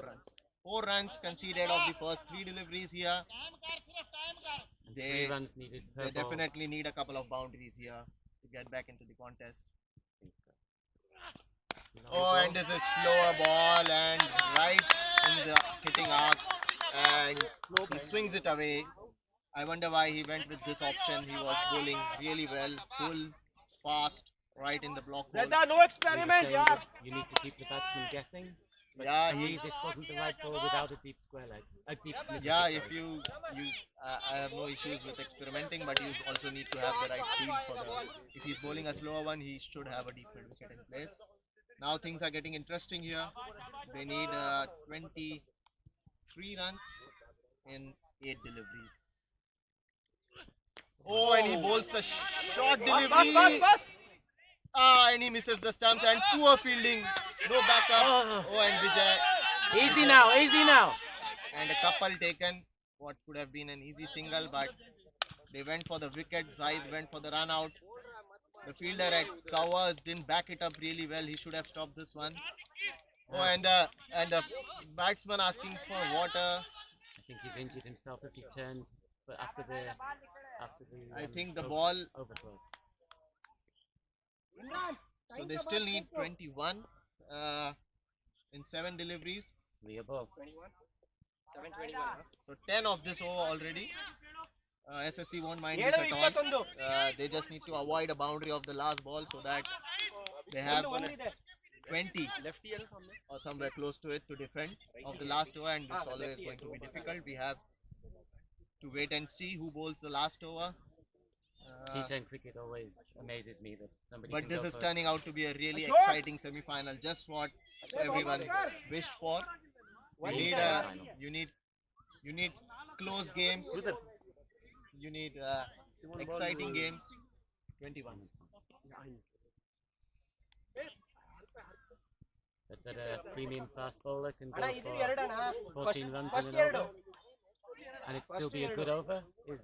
runs. 4 runs conceded of the first 3 deliveries here. And 3 runs needed per They ball. definitely need a couple of boundaries here to get back into the contest. Oh, and this is slower ball and right in the hitting arc, and he swings it away. I wonder why he went with this option. He was bowling really well, full, fast, right in the block hole. No experiment, yeah. You need to keep the batsman guessing. But Yeah, for me, this wasn't the right ball without a deep square leg. A deep mid Yeah, wicket, if sorry. I have no issues with experimenting, but you also need to have the right field for the. If he's bowling a slower one, he should have a deep mid wicket in place. Now things are getting interesting here. They need 23 runs in 8 deliveries. Oh, and he bowls a short delivery. And he misses the stumps and poor fielding. No backup. Oh, and Vijay. Easy now, easy now. And a couple taken. What could have been an easy single, but they went for the wicket. Zaid went for the run out. The fielder at covers didn't back it up really well. He should have stopped this one. Oh, and the batsman asking for water. I think he's injured himself as he turned, but after the I think the ball. overthrow. So they still need 21 in 7 deliveries. 3 above. So 10 of this over already. SSC won't mind this at all. They just need to avoid a boundary of the last ball so that they have 20 or somewhere close to it to defend of the last over, and it's always going to be difficult. We have to wait and see who bowls the last over. T10 cricket always amazes me that somebody But can this go is for turning out to be a really exciting semi-final, just what everyone wished for. You need close games. You need exciting games. 21. that a premium fast bowler can go for 14 runs in an over and it still be a good over is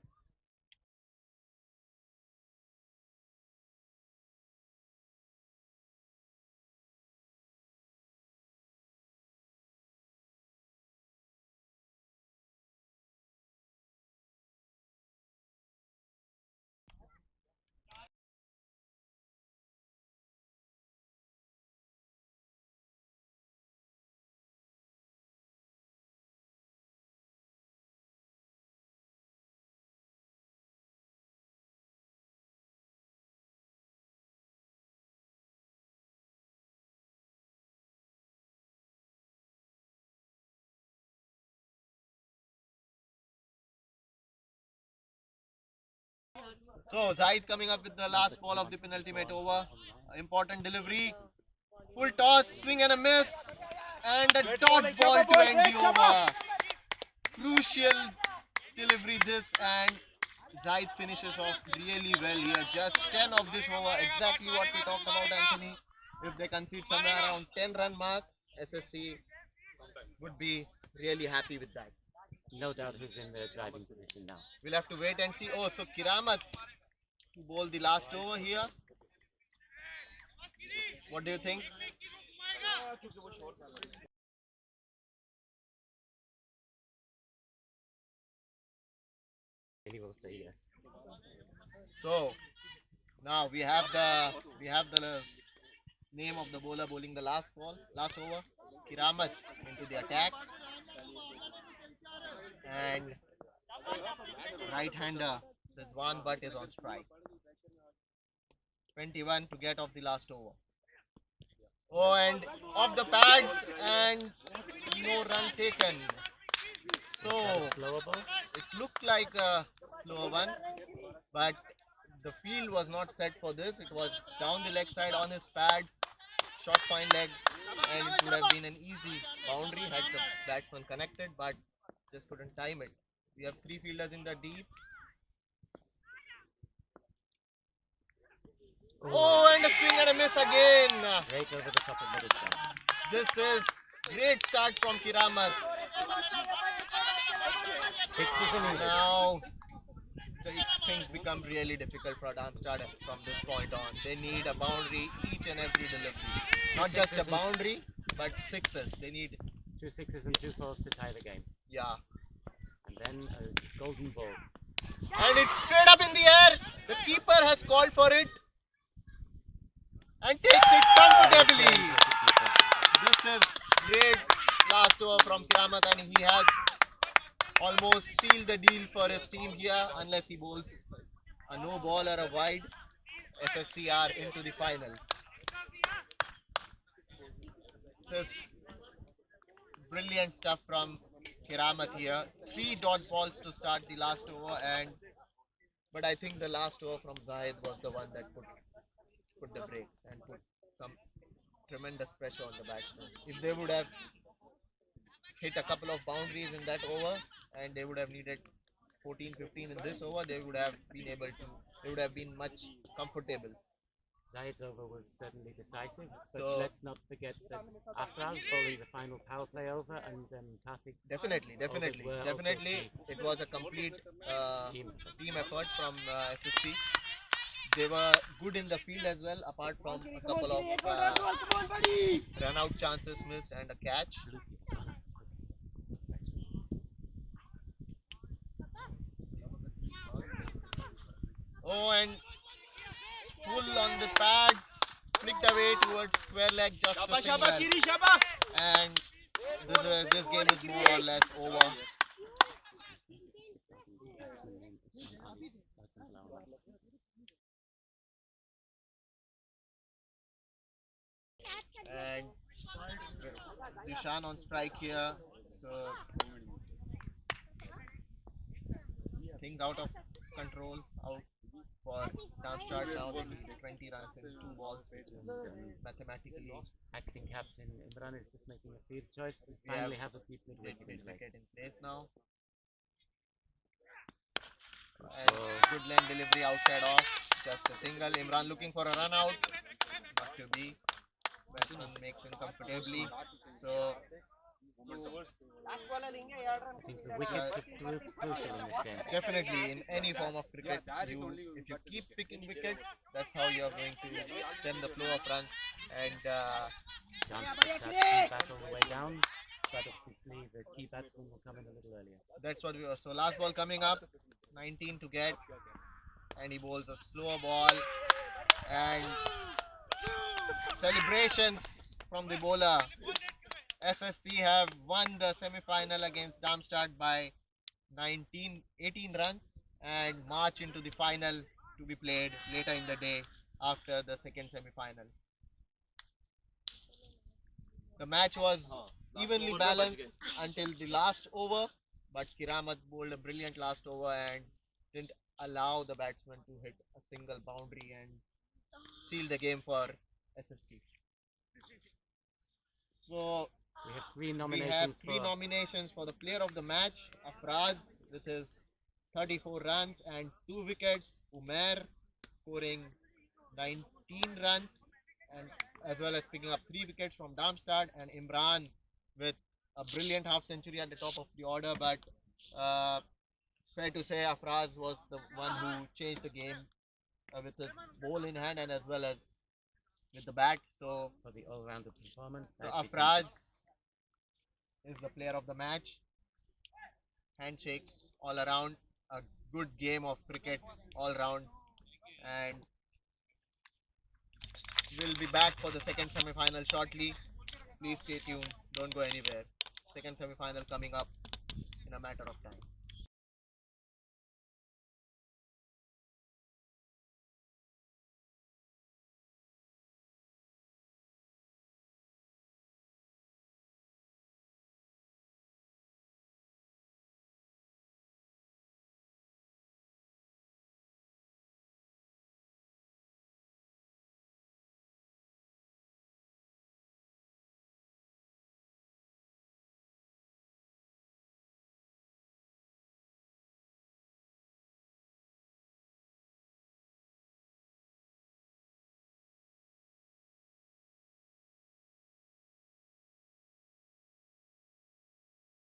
So Zaid coming up with the last ball of the penultimate over. Important delivery. Full toss, swing and a miss. And a dot ball to end the over. Crucial delivery this, and Zaid finishes off really well here. Just 10 of this over. Exactly what we talked about, Anthony. If they concede somewhere around 10 run mark, SSC would be really happy with that. no doubt who's in the driving position now. We'll have to wait and see. Oh, so Kiramat to bowl the last over here. What do you think? He will say yes. So now we have the name of the bowler bowling the last over. Kiramat into the attack, and right-hander Rizwan Butt is on strike. 21 to get off the last over. Oh, and off the pads, and no run taken. Is that So a slower ball? it looked like a slow one, but the field was not set for this. It was down the leg side on his pads, short fine leg, and it would have been an easy boundary had the batsman connected, but just couldn't time it. We have three fielders in the deep. Oh, and a swing and a miss again. Right over the top of middle stump. This is great start from Kiramat. Sixes are needed. Now things become really difficult for Darmstadt from this point on. They need a boundary each and every delivery. Not just a boundary, but sixes. They need, 2 sixes and 2 fours to tie the game. yeah. And then a golden ball. And it's straight up in the air. The keeper has called for it and takes it comfortably. This is great last over from Kiramat, and he has almost sealed the deal for his team here. Unless he bowls a no ball or a wide, SSC are into the finals. This is brilliant stuff from Kiramat here. 3 dot balls to start the last over, but I think the last over from Zahid was the one that put the brakes and put some tremendous pressure on the batsmen. If they would have hit a couple of boundaries in that over, and they would have needed 14-15 in this over, they would have been much comfortable. Zahid's over was certainly decisive, but So- let's not forget that Afraz bowling the final power play over, and Karthik Definitely, were also it was a complete team. team effort from SSC. They were good in the field as well, apart from a couple of run out chances missed and a catch. Oh, and pull on the pads, flicked away towards square leg, just a single. And this game is more or less over. And Zishan on strike here, so things out of control, out for Darmstadt. Now they need 20 runs in 2 balls, which is mathematically Acting captain Imran is just making a field choice. We We have finally have a deep mid wicket in place. wicket in place now. And good lane delivery outside off, just a single. Imran looking for a run out, not to be. Batsman makes in comfortably. So I think the wickets are crucial in this game. definitely in any form of cricket, if you keep picking wickets, that's how you are going to stem the flow of runs. And Chance to start key bat all the way down, but obviously the key batsman will come in a little earlier. that's what we were. So last ball coming up, 19 to get, and he bowls a slower ball, and celebrations from the bowler. SSC have won the semi-final against Darmstadt by 18 runs and march into the final to be played later in the day after the second semi-final. The match was evenly balanced until the last over, but Kiramat bowled a brilliant last over and didn't allow the batsman to hit a single boundary and seal the game for SSC. So We have 3 we nominations have 3 for nominations for the player of the match. Afraz with his 34 runs and 2 wickets. Umair scoring 19 runs and as well as picking up 3 wickets from Darmstadt, and Imran with a brilliant half century at the top of the order, but Fair to say, Afraz was the one who changed the game with the ball in hand and as well as with the bat. So, For the all-rounded performance. Afraz is the player of the match. Handshakes all around. A good game of cricket all round. And we'll be back for the second semi-final shortly. Please stay tuned. Don't go anywhere. Second semi-final coming up in a matter of time.